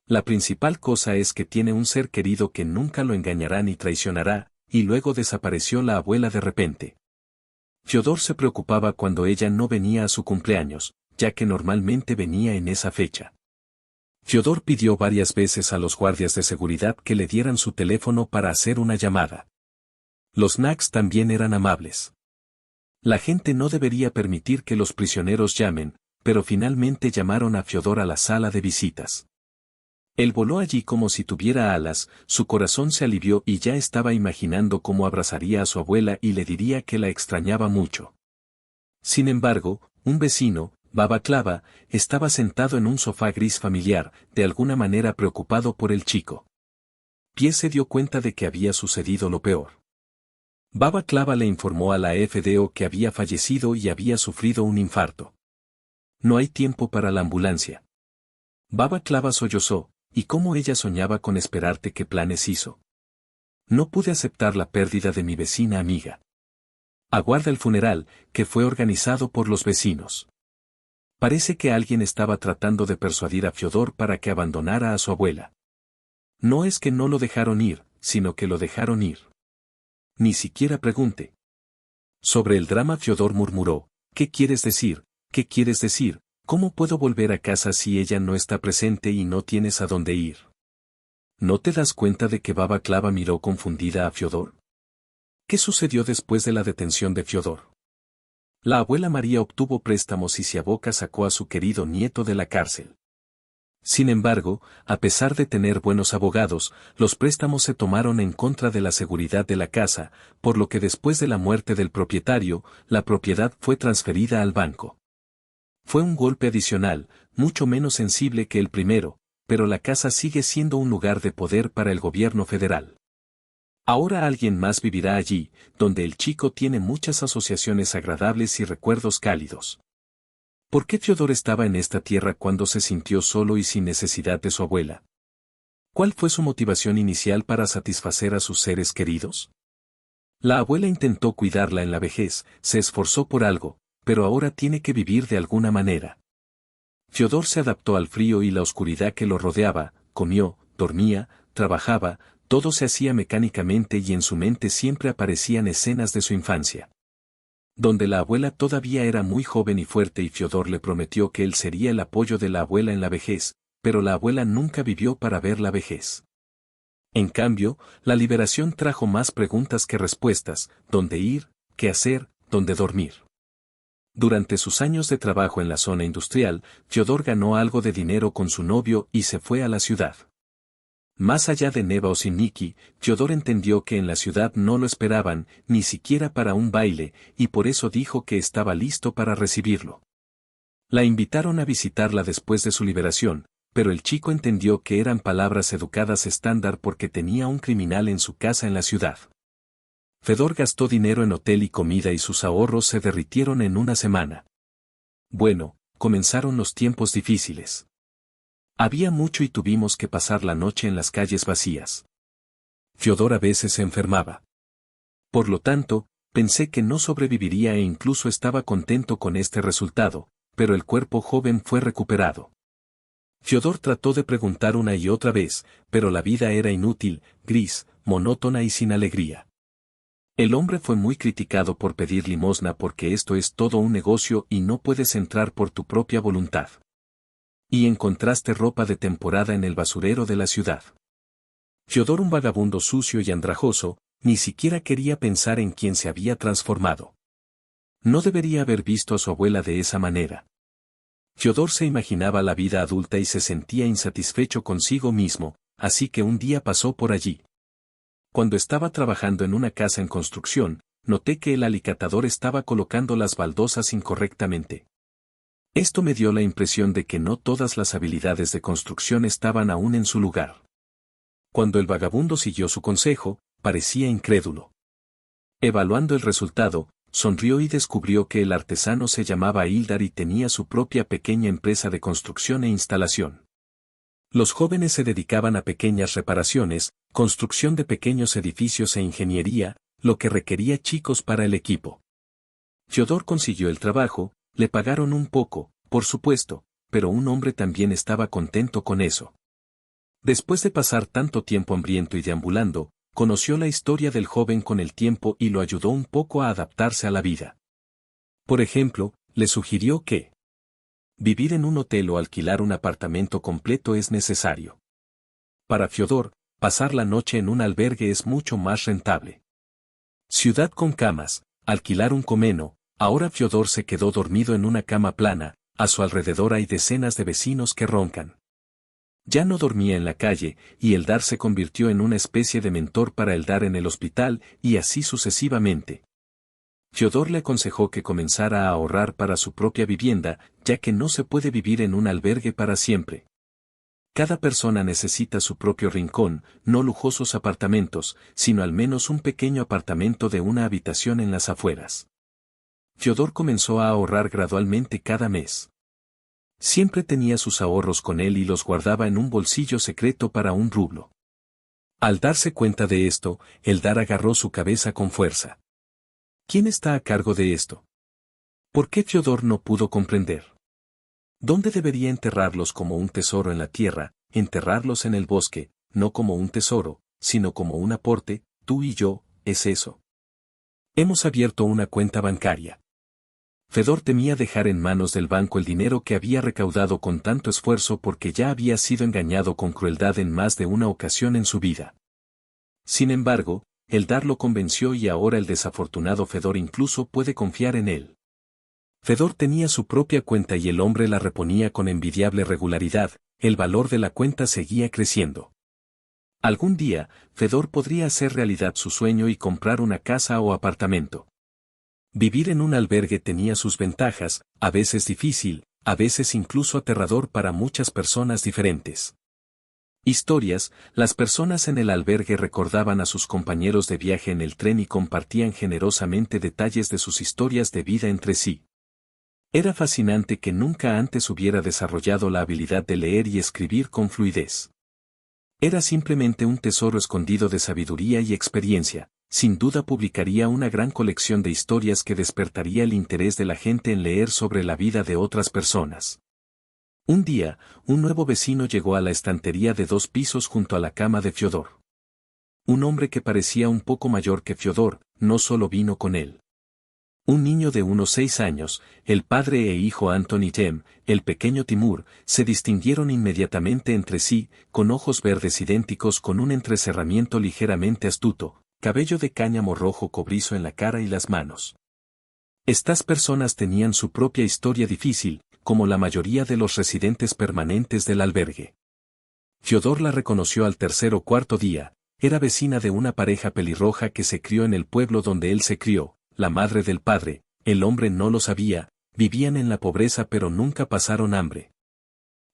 La principal cosa es que tiene un ser querido que nunca lo engañará ni traicionará, y luego desapareció la abuela de repente. Fyodor se preocupaba cuando ella no venía a su cumpleaños, ya que normalmente venía en esa fecha. Fyodor pidió varias veces a los guardias de seguridad que le dieran su teléfono para hacer una llamada. Los NACs también eran amables. La gente no debería permitir que los prisioneros llamen, pero finalmente llamaron a Fyodor a la sala de visitas. Él voló allí como si tuviera alas, su corazón se alivió y ya estaba imaginando cómo abrazaría a su abuela y le diría que la extrañaba mucho. Sin embargo, un vecino, Baba Klava, estaba sentado en un sofá gris familiar, de alguna manera preocupado por el chico. Pie se dio cuenta de que había sucedido lo peor. Baba Klava le informó a la FDO que había fallecido y había sufrido un infarto. No hay tiempo para la ambulancia. Baba Klava sollozó. ¿Y cómo ella soñaba con esperarte? ¿Qué planes hizo? No pude aceptar la pérdida de mi vecina amiga. Aguarda el funeral, que fue organizado por los vecinos. Parece que alguien estaba tratando de persuadir a Fiodor para que abandonara a su abuela. No es que no lo dejaron ir, sino que lo dejaron ir. Ni siquiera pregunte. Sobre el drama Fiodor murmuró, ¿qué quieres decir? ¿Qué quieres decir? ¿Cómo puedo volver a casa si ella no está presente y no tienes a dónde ir? ¿No te das cuenta de que Baba Klava miró confundida a Fiodor? ¿Qué sucedió después de la detención de Fiodor? La abuela María obtuvo préstamos y Siaboka sacó a su querido nieto de la cárcel. Sin embargo, a pesar de tener buenos abogados, los préstamos se tomaron en contra de la seguridad de la casa, por lo que después de la muerte del propietario, la propiedad fue transferida al banco. Fue un golpe adicional, mucho menos sensible que el primero, pero la casa sigue siendo un lugar de poder para el gobierno federal. Ahora alguien más vivirá allí, donde el chico tiene muchas asociaciones agradables y recuerdos cálidos. ¿Por qué Fiodor estaba en esta tierra cuando se sintió solo y sin necesidad de su abuela? ¿Cuál fue su motivación inicial para satisfacer a sus seres queridos? La abuela intentó cuidarla en la vejez, se esforzó por algo, pero ahora tiene que vivir de alguna manera. Fiodor se adaptó al frío y la oscuridad que lo rodeaba, comió, dormía, trabajaba, todo se hacía mecánicamente y en su mente siempre aparecían escenas de su infancia. Donde la abuela todavía era muy joven y fuerte y Fiodor le prometió que él sería el apoyo de la abuela en la vejez, pero la abuela nunca vivió para ver la vejez. En cambio, la liberación trajo más preguntas que respuestas, dónde ir, qué hacer, dónde dormir. Durante sus años de trabajo en la zona industrial, Fiodor ganó algo de dinero con su novio y se fue a la ciudad. Más allá de Neva o Siniki, Fiodor entendió que en la ciudad no lo esperaban, ni siquiera para un baile, y por eso dijo que estaba listo para recibirlo. La invitaron a visitarla después de su liberación, pero el chico entendió que eran palabras educadas estándar porque tenía un criminal en su casa en la ciudad. Fedor gastó dinero en hotel y comida y sus ahorros se derritieron en una semana. Bueno, comenzaron los tiempos difíciles. Había mucho y tuvimos que pasar la noche en las calles vacías. Fiodor a veces se enfermaba. Por lo tanto, pensé que no sobreviviría e incluso estaba contento con este resultado, pero el cuerpo joven fue recuperado. Fiodor trató de preguntar una y otra vez, pero la vida era inútil, gris, monótona y sin alegría. El hombre fue muy criticado por pedir limosna porque esto es todo un negocio y no puedes entrar por tu propia voluntad. Y encontraste ropa de temporada en el basurero de la ciudad. Fiodor, un vagabundo sucio y andrajoso, ni siquiera quería pensar en quién se había transformado. No debería haber visto a su abuela de esa manera. Fiodor se imaginaba la vida adulta y se sentía insatisfecho consigo mismo, así que un día pasó por allí. Cuando estaba trabajando en una casa en construcción, noté que el alicatador estaba colocando las baldosas incorrectamente. Esto me dio la impresión de que no todas las habilidades de construcción estaban aún en su lugar. Cuando el vagabundo siguió su consejo, parecía incrédulo. Evaluando el resultado, sonrió y descubrió que el artesano se llamaba Hildar y tenía su propia pequeña empresa de construcción e instalación. Los jóvenes se dedicaban a pequeñas reparaciones, construcción de pequeños edificios e ingeniería, lo que requería chicos para el equipo. Fiodor consiguió el trabajo, le pagaron un poco, por supuesto, pero un hombre también estaba contento con eso. Después de pasar tanto tiempo hambriento y deambulando, conoció la historia del joven con el tiempo y lo ayudó un poco a adaptarse a la vida. Por ejemplo, le sugirió que vivir en un hotel o alquilar un apartamento completo es necesario. Para Fiodor, pasar la noche en un albergue es mucho más rentable. Ciudad con camas, alquilar un comeno. Ahora Fiodor se quedó dormido en una cama plana, a su alrededor hay decenas de vecinos que roncan. Ya no dormía en la calle, y Eldar se convirtió en una especie de mentor para Eldar en el hospital, y así sucesivamente. Fiodor le aconsejó que comenzara a ahorrar para su propia vivienda, ya que no se puede vivir en un albergue para siempre. Cada persona necesita su propio rincón, no lujosos apartamentos, sino al menos un pequeño apartamento de una habitación en las afueras. Fiodor comenzó a ahorrar gradualmente cada mes. Siempre tenía sus ahorros con él y los guardaba en un bolsillo secreto para un rublo. Al darse cuenta de esto, Eldar agarró su cabeza con fuerza. ¿Quién está a cargo de esto? ¿Por qué Fiodor no pudo comprender? ¿Dónde debería enterrarlos como un tesoro en la tierra, enterrarlos en el bosque, no como un tesoro, sino como un aporte, tú y yo, es eso? Hemos abierto una cuenta bancaria. Fedor temía dejar en manos del banco el dinero que había recaudado con tanto esfuerzo porque ya había sido engañado con crueldad en más de una ocasión en su vida. Sin embargo, Eldar lo convenció y ahora el desafortunado Fedor incluso puede confiar en él. Fedor tenía su propia cuenta y el hombre la reponía con envidiable regularidad, el valor de la cuenta seguía creciendo. Algún día, Fedor podría hacer realidad su sueño y comprar una casa o apartamento. Vivir en un albergue tenía sus ventajas, a veces difícil, a veces incluso aterrador para muchas personas diferentes. Historias, las personas en el albergue recordaban a sus compañeros de viaje en el tren y compartían generosamente detalles de sus historias de vida entre sí. Era fascinante que nunca antes hubiera desarrollado la habilidad de leer y escribir con fluidez. Era simplemente un tesoro escondido de sabiduría y experiencia. Sin duda publicaría una gran colección de historias que despertaría el interés de la gente en leer sobre la vida de otras personas. Un día, un nuevo vecino llegó a la estantería de 2 pisos junto a la cama de Fiodor. Un hombre que parecía un poco mayor que Fiodor, no solo vino con él. Un niño de unos 6 años, el padre e hijo Anton y Jem, el pequeño Timur, se distinguieron inmediatamente entre sí, con ojos verdes idénticos con un entrecerramiento ligeramente astuto, cabello de cáñamo rojo cobrizo en la cara y las manos. Estas personas tenían su propia historia difícil, como la mayoría de los residentes permanentes del albergue. Fiodor la reconoció al tercer o cuarto día, era vecina de una pareja pelirroja que se crió en el pueblo donde él se crió, la madre del padre, el hombre no lo sabía, vivían en la pobreza pero nunca pasaron hambre.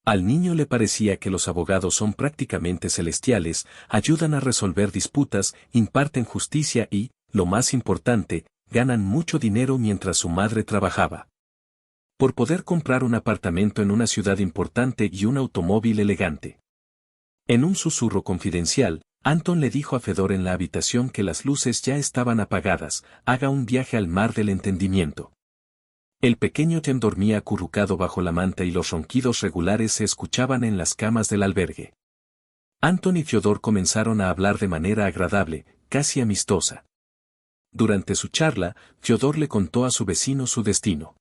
Al niño le parecía que los abogados son prácticamente celestiales, ayudan a resolver disputas, imparten justicia y, lo más importante, ganan mucho dinero mientras su madre trabajaba. Por poder comprar un apartamento en una ciudad importante y un automóvil elegante. En un susurro confidencial, Anton le dijo a Fedor en la habitación que las luces ya estaban apagadas, haga un viaje al mar del entendimiento. El pequeño Jem dormía acurrucado bajo la manta y los ronquidos regulares se escuchaban en las camas del albergue. Anton y Fiodor comenzaron a hablar de manera agradable, casi amistosa. Durante su charla, Fiodor le contó a su vecino su destino.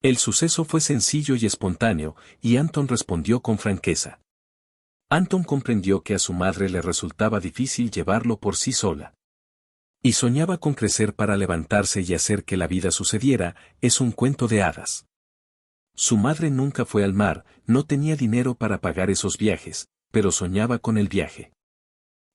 El suceso fue sencillo y espontáneo, y Anton respondió con franqueza. Anton comprendió que a su madre le resultaba difícil llevarlo por sí sola. Y soñaba con crecer para levantarse y hacer que la vida sucediera, es un cuento de hadas. Su madre nunca fue al mar, no tenía dinero para pagar esos viajes, pero soñaba con el viaje.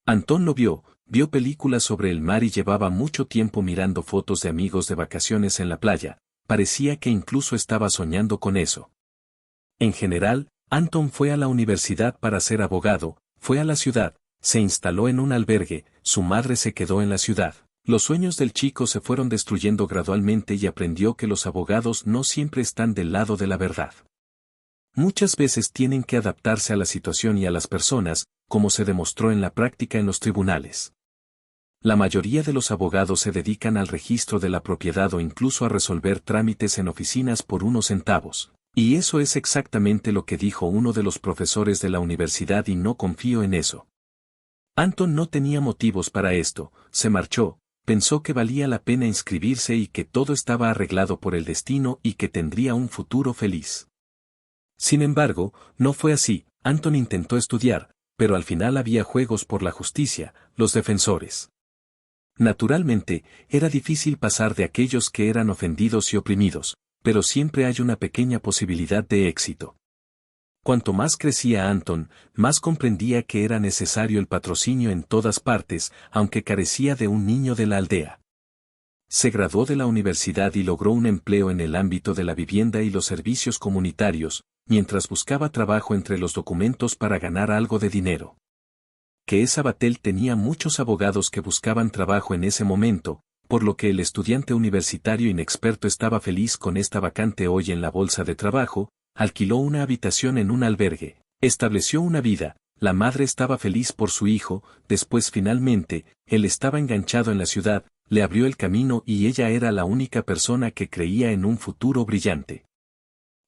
Antón lo vio películas sobre el mar y llevaba mucho tiempo mirando fotos de amigos de vacaciones en la playa, parecía que incluso estaba soñando con eso. En general, Anton fue a la universidad para ser abogado, fue a la ciudad, se instaló en un albergue, su madre se quedó en la ciudad. Los sueños del chico se fueron destruyendo gradualmente y aprendió que los abogados no siempre están del lado de la verdad. Muchas veces tienen que adaptarse a la situación y a las personas, como se demostró en la práctica en los tribunales. La mayoría de los abogados se dedican al registro de la propiedad o incluso a resolver trámites en oficinas por unos centavos. Y eso es exactamente lo que dijo uno de los profesores de la universidad y no confío en eso. Anton no tenía motivos para esto, se marchó, pensó que valía la pena inscribirse y que todo estaba arreglado por el destino y que tendría un futuro feliz. Sin embargo, no fue así, Anton intentó estudiar, pero al final había juegos por la justicia, los defensores. Naturalmente, era difícil pasar de aquellos que eran ofendidos y oprimidos, pero siempre hay una pequeña posibilidad de éxito. Cuanto más crecía Anton, más comprendía que era necesario el patrocinio en todas partes, aunque carecía de un niño de la aldea. Se graduó de la universidad y logró un empleo en el ámbito de la vivienda y los servicios comunitarios, mientras buscaba trabajo entre los documentos para ganar algo de dinero. Que Sabatel tenía muchos abogados que buscaban trabajo en ese momento, por lo que el estudiante universitario inexperto estaba feliz con esta vacante hoy en la bolsa de trabajo, alquiló una habitación en un albergue, estableció una vida, La madre estaba feliz por su hijo, después finalmente, él estaba enganchado en la ciudad, le abrió el camino y ella era la única persona que creía en un futuro brillante.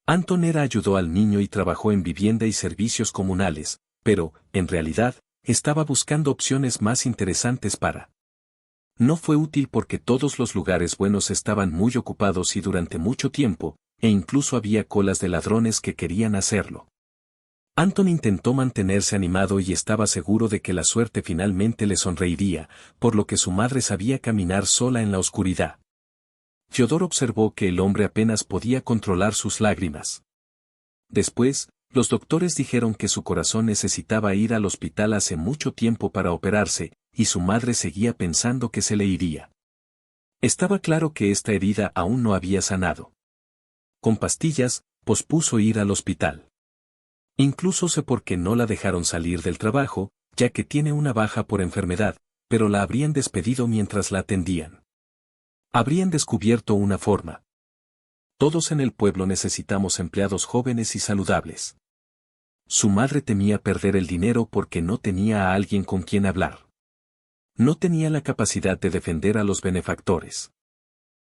Anton ayudó al niño y trabajó en vivienda y servicios comunales, pero, en realidad, estaba buscando opciones más interesantes para. No fue útil porque todos los lugares buenos estaban muy ocupados y durante mucho tiempo, e incluso había colas de ladrones que querían hacerlo. Anton intentó mantenerse animado y estaba seguro de que la suerte finalmente le sonreiría, por lo que su madre sabía caminar sola en la oscuridad. Fyodor observó que el hombre apenas podía controlar sus lágrimas. Después, los doctores dijeron que su corazón necesitaba ir al hospital hace mucho tiempo para operarse, y su madre seguía pensando que se le iría. Estaba claro que esta herida aún no había sanado. Con pastillas, pospuso ir al hospital. Incluso sé por qué no la dejaron salir del trabajo, ya que tiene una baja por enfermedad, pero la habrían despedido mientras la atendían. Habrían descubierto una forma. Todos en el pueblo necesitamos empleados jóvenes y saludables. Su madre temía perder el dinero porque no tenía a alguien con quien hablar. No tenía la capacidad de defender a los benefactores.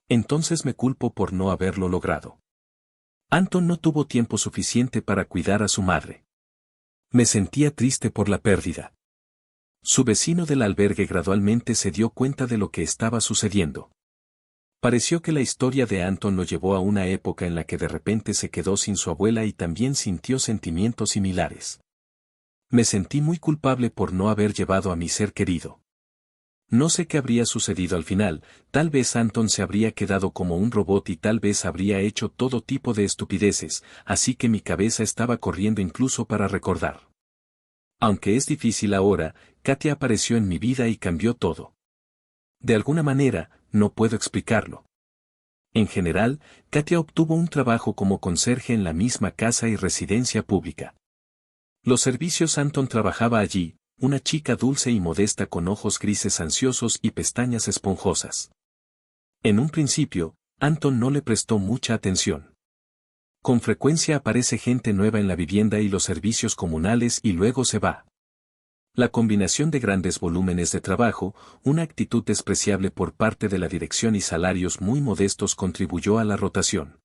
Entonces me culpo por no haberlo logrado. Anton no tuvo tiempo suficiente para cuidar a su madre. Me sentía triste por la pérdida. Su vecino del albergue gradualmente se dio cuenta de lo que estaba sucediendo. Pareció que la historia de Anton lo llevó a una época en la que de repente se quedó sin su abuela y también sintió sentimientos similares. Me sentí muy culpable por no haber llevado a mi ser querido. No sé qué habría sucedido al final, tal vez Anton se habría quedado como un robot y tal vez habría hecho todo tipo de estupideces, así que mi cabeza estaba corriendo incluso para recordar. Aunque es difícil ahora, Katia apareció en mi vida y cambió todo. De alguna manera, no puedo explicarlo. En general, Katia obtuvo un trabajo como conserje en la misma casa y residencia pública. Los servicios Anton trabajaba allí, una chica dulce y modesta con ojos grises ansiosos y pestañas esponjosas. En un principio, Anton no le prestó mucha atención. Con frecuencia aparece gente nueva en la vivienda y los servicios comunales y luego se va. La combinación de grandes volúmenes de trabajo, una actitud despreciable por parte de la dirección y salarios muy modestos contribuyó a la rotación.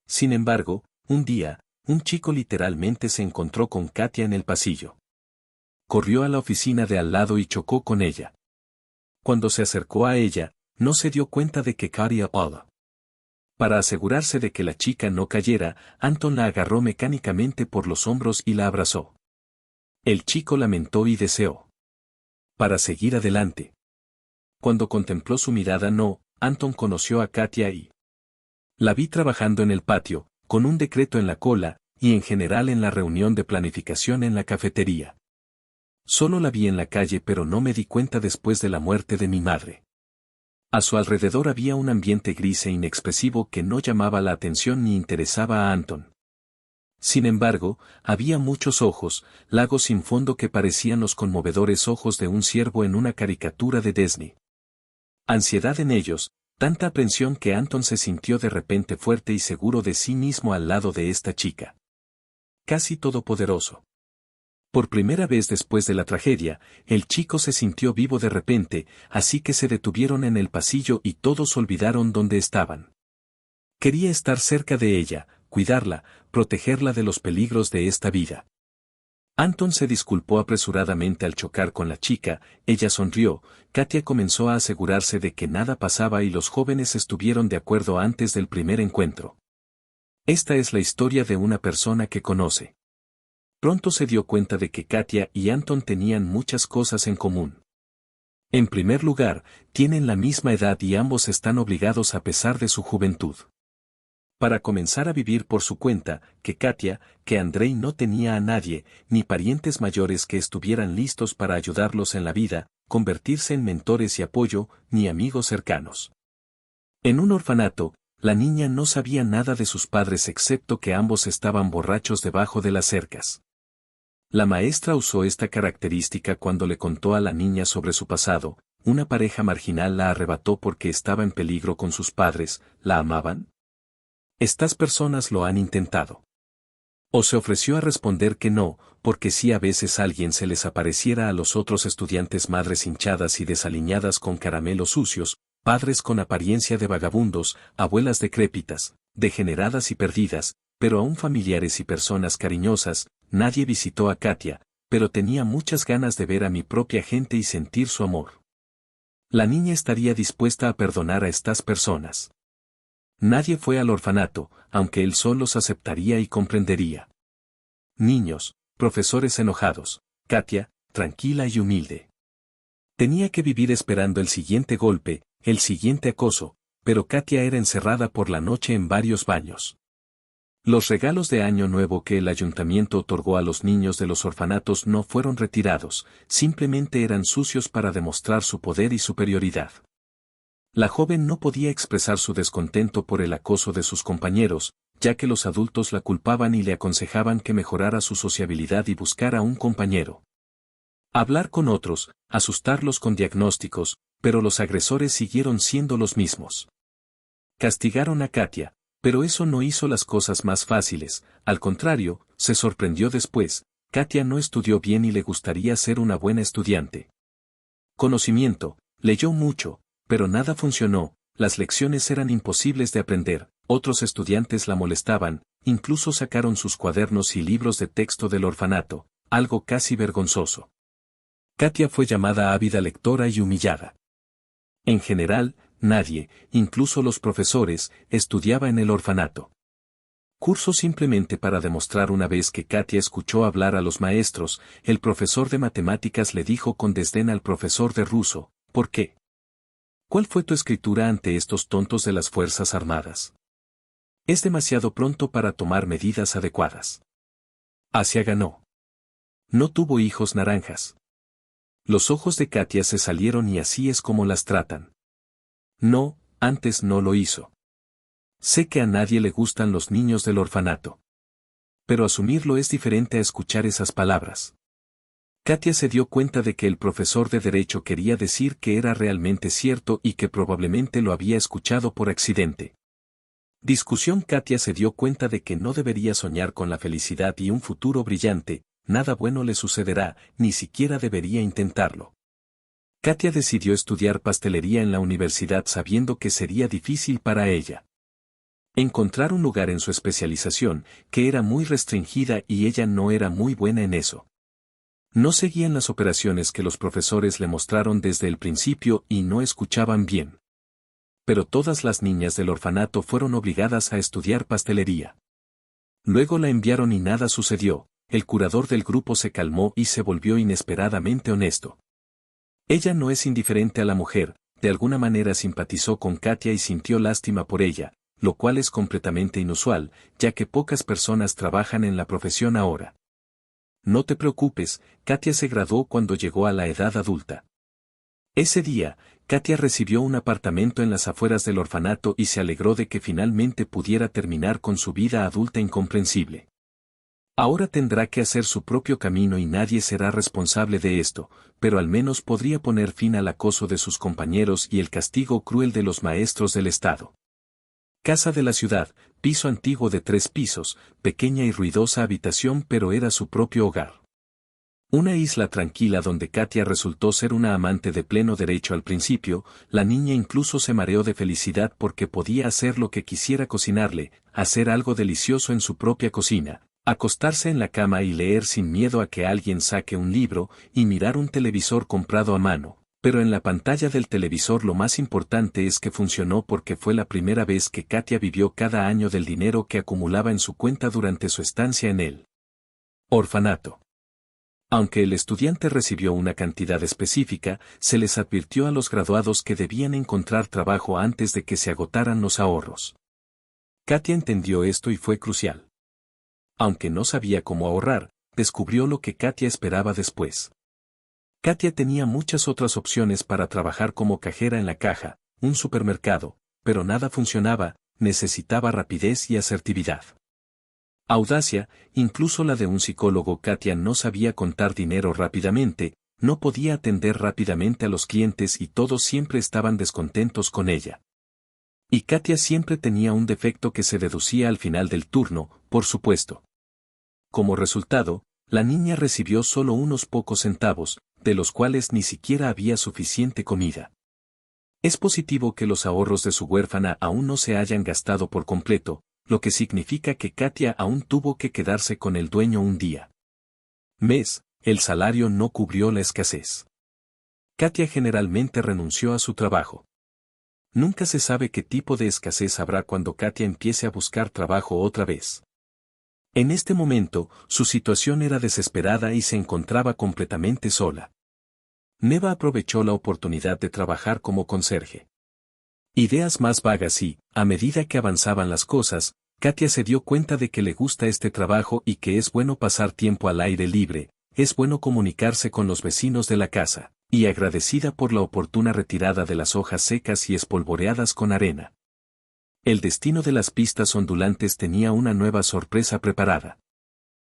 Sin embargo, un día, un chico literalmente se encontró con Katia en el pasillo. Corrió a la oficina de al lado y chocó con ella. Cuando se acercó a ella, no se dio cuenta de que Katia hola. Para asegurarse de que la chica no cayera, Anton la agarró mecánicamente por los hombros y la abrazó. El chico lamentó y deseó. Para seguir adelante. Cuando contempló su mirada Anton conoció a Katia y la vi trabajando en el patio, con un decreto en la cola, y en general en la reunión de planificación en la cafetería. Solo la vi en la calle pero no me di cuenta después de la muerte de mi madre. A su alrededor había un ambiente gris e inexpresivo que no llamaba la atención ni interesaba a Anton. Sin embargo, había muchos ojos, lagos sin fondo que parecían los conmovedores ojos de un ciervo en una caricatura de Disney. Ansiedad en ellos, tanta aprensión que Anton se sintió de repente fuerte y seguro de sí mismo al lado de esta chica. Casi todopoderoso. Por primera vez después de la tragedia, el chico se sintió vivo de repente, así que se detuvieron en el pasillo y todos olvidaron dónde estaban. Quería estar cerca de ella, cuidarla, protegerla de los peligros de esta vida. Anton se disculpó apresuradamente al chocar con la chica, ella sonrió, Katia comenzó a asegurarse de que nada pasaba y los jóvenes estuvieron de acuerdo antes del primer encuentro. Esta es la historia de una persona que conoce. Pronto se dio cuenta de que Katia y Anton tenían muchas cosas en común. En primer lugar, tienen la misma edad y ambos están obligados a pesar de su juventud. Para comenzar a vivir por su cuenta, que Andrei no tenía a nadie, ni parientes mayores que estuvieran listos para ayudarlos en la vida, convertirse en mentores y apoyo, ni amigos cercanos. En un orfanato, la niña no sabía nada de sus padres excepto que ambos estaban borrachos debajo de las cercas. La maestra usó esta característica cuando le contó a la niña sobre su pasado, una pareja marginal la arrebató porque estaba en peligro con sus padres, ¿la amaban? Estas personas lo han intentado. O se ofreció a responder que no, porque si a veces alguien se les apareciera a los otros estudiantes, madres hinchadas y desaliñadas con caramelos sucios, padres con apariencia de vagabundos, abuelas decrépitas, degeneradas y perdidas, pero aún familiares y personas cariñosas. Nadie visitó a Katia, pero tenía muchas ganas de ver a mi propia gente y sentir su amor. La niña estaría dispuesta a perdonar a estas personas. Nadie fue al orfanato, aunque él solo los aceptaría y comprendería. Niños, profesores enojados, Katia, tranquila y humilde. Tenía que vivir esperando el siguiente golpe, el siguiente acoso, pero Katia era encerrada por la noche en varios baños. Los regalos de Año Nuevo que el ayuntamiento otorgó a los niños de los orfanatos no fueron retirados, simplemente eran sucios para demostrar su poder y superioridad. La joven no podía expresar su descontento por el acoso de sus compañeros, ya que los adultos la culpaban y le aconsejaban que mejorara su sociabilidad y buscara un compañero. Hablar con otros, asustarlos con diagnósticos, pero los agresores siguieron siendo los mismos. Castigaron a Katia, pero eso no hizo las cosas más fáciles, al contrario, se sorprendió después. Katia no estudió bien y le gustaría ser una buena estudiante. Conocimiento, leyó mucho, pero nada funcionó, las lecciones eran imposibles de aprender, otros estudiantes la molestaban, incluso sacaron sus cuadernos y libros de texto del orfanato, algo casi vergonzoso. Katia fue llamada ávida lectora y humillada. En general, nadie, incluso los profesores, estudiaba en el orfanato. Curso simplemente para demostrar. Una vez que Katia escuchó hablar a los maestros, el profesor de matemáticas le dijo con desdén al profesor de ruso, ¿por qué? ¿Cuál fue tu escritura ante estos tontos de las Fuerzas Armadas? Es demasiado pronto para tomar medidas adecuadas. Asia ganó. No tuvo hijos naranjas. Los ojos de Katia se salieron y así es como las tratan. No, antes no lo hizo. Sé que a nadie le gustan los niños del orfanato. Pero asumirlo es diferente a escuchar esas palabras. Katia se dio cuenta de que el profesor de Derecho quería decir que era realmente cierto y que probablemente lo había escuchado por accidente. Discusión. Katia se dio cuenta de que no debería soñar con la felicidad y un futuro brillante, nada bueno le sucederá, ni siquiera debería intentarlo. Katia decidió estudiar pastelería en la universidad sabiendo que sería difícil para ella encontrar un lugar en su especialización, que era muy restringida y ella no era muy buena en eso. No seguían las operaciones que los profesores le mostraron desde el principio y no escuchaban bien. Pero todas las niñas del orfanato fueron obligadas a estudiar pastelería. Luego la enviaron y nada sucedió, el curador del grupo se calmó y se volvió inesperadamente honesto. Ella no es indiferente a la mujer, de alguna manera simpatizó con Katia y sintió lástima por ella, lo cual es completamente inusual, ya que pocas personas trabajan en la profesión ahora. No te preocupes, Katia se graduó cuando llegó a la edad adulta. Ese día, Katia recibió un apartamento en las afueras del orfanato y se alegró de que finalmente pudiera terminar con su vida adulta incomprensible. Ahora tendrá que hacer su propio camino y nadie será responsable de esto, pero al menos podría poner fin al acoso de sus compañeros y el castigo cruel de los maestros del Estado. Casa de la ciudad, piso antiguo de 3 pisos, pequeña y ruidosa habitación, pero era su propio hogar. Una isla tranquila donde Katia resultó ser una amante de pleno derecho al principio. La niña incluso se mareó de felicidad porque podía hacer lo que quisiera: cocinarle, hacer algo delicioso en su propia cocina, acostarse en la cama y leer sin miedo a que alguien saque un libro, y mirar un televisor comprado a mano. Pero en la pantalla del televisor lo más importante es que funcionó porque fue la primera vez que Katia vivió cada año del dinero que acumulaba en su cuenta durante su estancia en el orfanato. Aunque el estudiante recibió una cantidad específica, se les advirtió a los graduados que debían encontrar trabajo antes de que se agotaran los ahorros. Katia entendió esto y fue crucial. Aunque no sabía cómo ahorrar, descubrió lo que Katia esperaba después. Katia tenía muchas otras opciones para trabajar como cajera en la caja, un supermercado, pero nada funcionaba, necesitaba rapidez y asertividad. Audacia, incluso la de un psicólogo. Katia no sabía contar dinero rápidamente, no podía atender rápidamente a los clientes y todos siempre estaban descontentos con ella. Y Katia siempre tenía un defecto que se deducía al final del turno, por supuesto. Como resultado, la niña recibió solo unos pocos centavos, de los cuales ni siquiera había suficiente comida. Es positivo que los ahorros de su huérfana aún no se hayan gastado por completo, lo que significa que Katia aún tuvo que quedarse con el dueño un día. El salario no cubrió la escasez. Katia generalmente renunció a su trabajo. Nunca se sabe qué tipo de escasez habrá cuando Katia empiece a buscar trabajo otra vez. En este momento, su situación era desesperada y se encontraba completamente sola. Neva aprovechó la oportunidad de trabajar como conserje. Ideas más vagas y, a medida que avanzaban las cosas, Katia se dio cuenta de que le gusta este trabajo y que es bueno pasar tiempo al aire libre, es bueno comunicarse con los vecinos de la casa, y agradecida por la oportuna retirada de las hojas secas y espolvoreadas con arena. El destino de las pistas ondulantes tenía una nueva sorpresa preparada.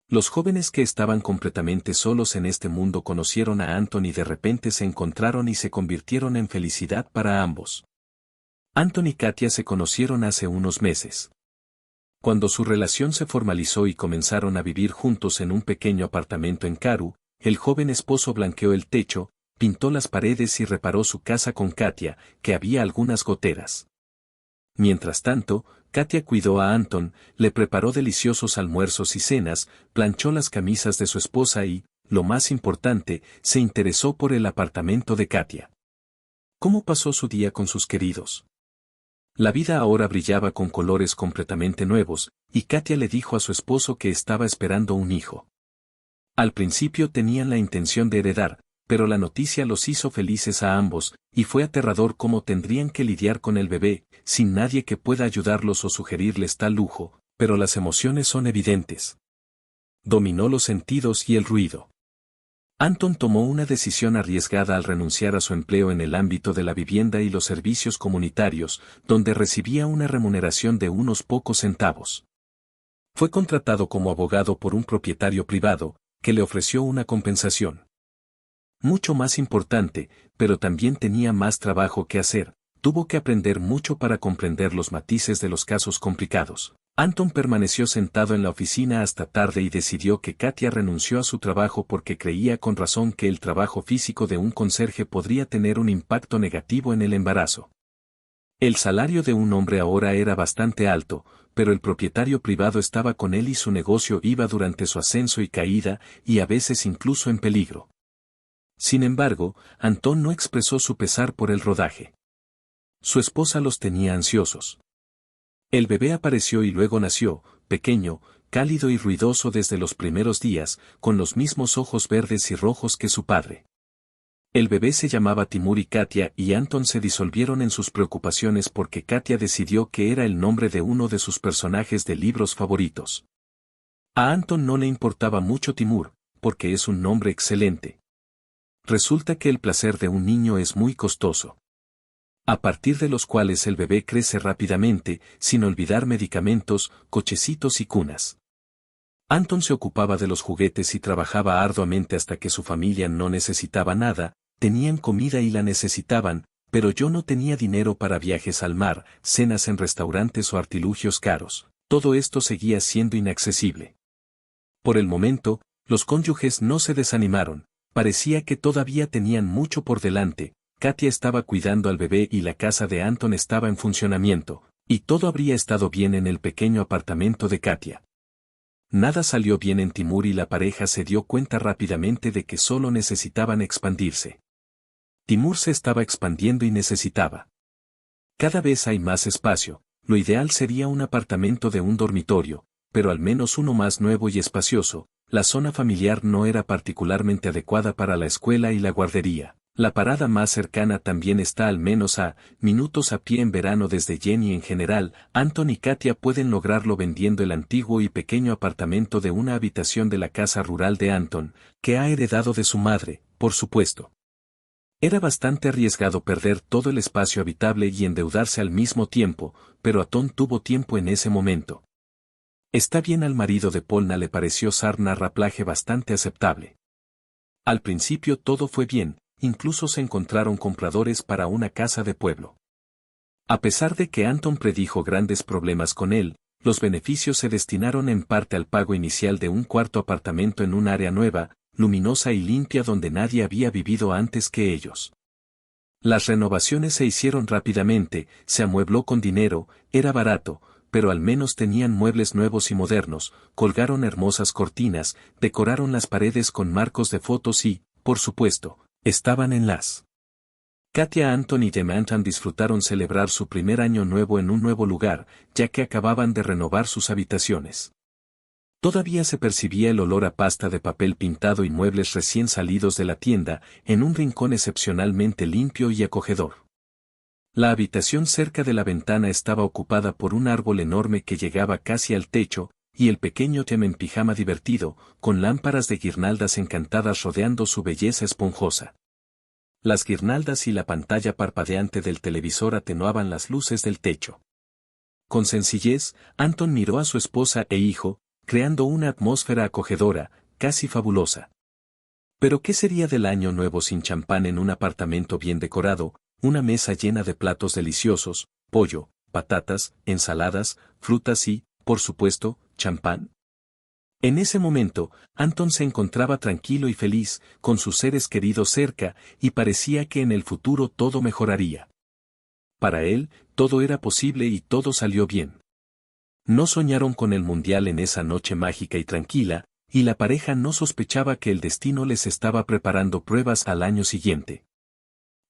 Los jóvenes que estaban completamente solos en este mundo conocieron a Anton y de repente se encontraron y se convirtieron en felicidad para ambos. Anton y Katia se conocieron hace unos meses. Cuando su relación se formalizó y comenzaron a vivir juntos en un pequeño apartamento en Karu, el joven esposo blanqueó el techo, pintó las paredes y reparó su casa con Katia, que había algunas goteras. Mientras tanto, Katia cuidó a Anton, le preparó deliciosos almuerzos y cenas, planchó las camisas de su esposa y, lo más importante, se interesó por el apartamento de Katia. ¿Cómo pasó su día con sus queridos? La vida ahora brillaba con colores completamente nuevos, y Katia le dijo a su esposo que estaba esperando un hijo. Al principio tenían la intención de heredar, pero la noticia los hizo felices a ambos, y fue aterrador cómo tendrían que lidiar con el bebé, sin nadie que pueda ayudarlos o sugerirles tal lujo, pero las emociones son evidentes. Dominó los sentidos y el ruido. Anton tomó una decisión arriesgada al renunciar a su empleo en el ámbito de la vivienda y los servicios comunitarios, donde recibía una remuneración de unos pocos centavos. Fue contratado como abogado por un propietario privado, que le ofreció una compensación mucho más importante, pero también tenía más trabajo que hacer, tuvo que aprender mucho para comprender los matices de los casos complicados. Anton permaneció sentado en la oficina hasta tarde y decidió que Katia renunció a su trabajo porque creía con razón que el trabajo físico de un conserje podría tener un impacto negativo en el embarazo. El salario de un hombre ahora era bastante alto, pero el propietario privado estaba con él y su negocio iba durante su ascenso y caída, y a veces incluso en peligro. Sin embargo, Anton no expresó su pesar por el rodaje. Su esposa los tenía ansiosos. El bebé apareció y luego nació, pequeño, cálido y ruidoso desde los primeros días, con los mismos ojos verdes y rojos que su padre. El bebé se llamaba Timur y Katia y Anton se disolvieron en sus preocupaciones porque Katia decidió que era el nombre de uno de sus personajes de libros favoritos. A Anton no le importaba mucho Timur, porque es un nombre excelente. Resulta que el placer de un niño es muy costoso. A partir de los cuales el bebé crece rápidamente, sin olvidar medicamentos, cochecitos y cunas. Anton se ocupaba de los juguetes y trabajaba arduamente hasta que su familia no necesitaba nada, tenían comida y la necesitaban, pero yo no tenía dinero para viajes al mar, cenas en restaurantes o artilugios caros, todo esto seguía siendo inaccesible. Por el momento, los cónyuges no se desanimaron. Parecía que todavía tenían mucho por delante, Katia estaba cuidando al bebé y la casa de Anton estaba en funcionamiento, y todo habría estado bien en el pequeño apartamento de Katia. Nada salió bien en Timur y la pareja se dio cuenta rápidamente de que solo necesitaban expandirse. Timur se estaba expandiendo y necesitaba. Cada vez hay más espacio, lo ideal sería un apartamento de un dormitorio, pero al menos uno más nuevo y espacioso. La zona familiar no era particularmente adecuada para la escuela y la guardería. La parada más cercana también está al menos a minutos a pie en verano desde Jenny en general. Anton y Katia pueden lograrlo vendiendo el antiguo y pequeño apartamento de una habitación de la casa rural de Anton, que ha heredado de su madre, por supuesto. Era bastante arriesgado perder todo el espacio habitable y endeudarse al mismo tiempo, pero Anton tuvo tiempo en ese momento. Está bien. Al marido de Polna le pareció sarna raplaje bastante aceptable. Al principio todo fue bien, incluso se encontraron compradores para una casa de pueblo. A pesar de que Anton predijo grandes problemas con él, los beneficios se destinaron en parte al pago inicial de un cuarto apartamento en un área nueva, luminosa y limpia donde nadie había vivido antes que ellos. Las renovaciones se hicieron rápidamente, se amuebló con dinero, era barato, pero al menos tenían muebles nuevos y modernos, colgaron hermosas cortinas, decoraron las paredes con marcos de fotos y, por supuesto, estaban en las. Katia, Anton y Demantan disfrutaron celebrar su primer año nuevo en un nuevo lugar, ya que acababan de renovar sus habitaciones. Todavía se percibía el olor a pasta de papel pintado y muebles recién salidos de la tienda, en un rincón excepcionalmente limpio y acogedor. La habitación cerca de la ventana estaba ocupada por un árbol enorme que llegaba casi al techo, y el pequeño Tem en pijama divertido, con lámparas de guirnaldas encantadas rodeando su belleza esponjosa. Las guirnaldas y la pantalla parpadeante del televisor atenuaban las luces del techo. Con sencillez, Anton miró a su esposa e hijo, creando una atmósfera acogedora, casi fabulosa. Pero ¿qué sería del año nuevo sin champán en un apartamento bien decorado, una mesa llena de platos deliciosos, pollo, patatas, ensaladas, frutas y, por supuesto, champán? En ese momento, Anton se encontraba tranquilo y feliz, con sus seres queridos cerca, y parecía que en el futuro todo mejoraría. Para él, todo era posible y todo salió bien. No soñaron con el mundial en esa noche mágica y tranquila, y la pareja no sospechaba que el destino les estaba preparando pruebas al año siguiente.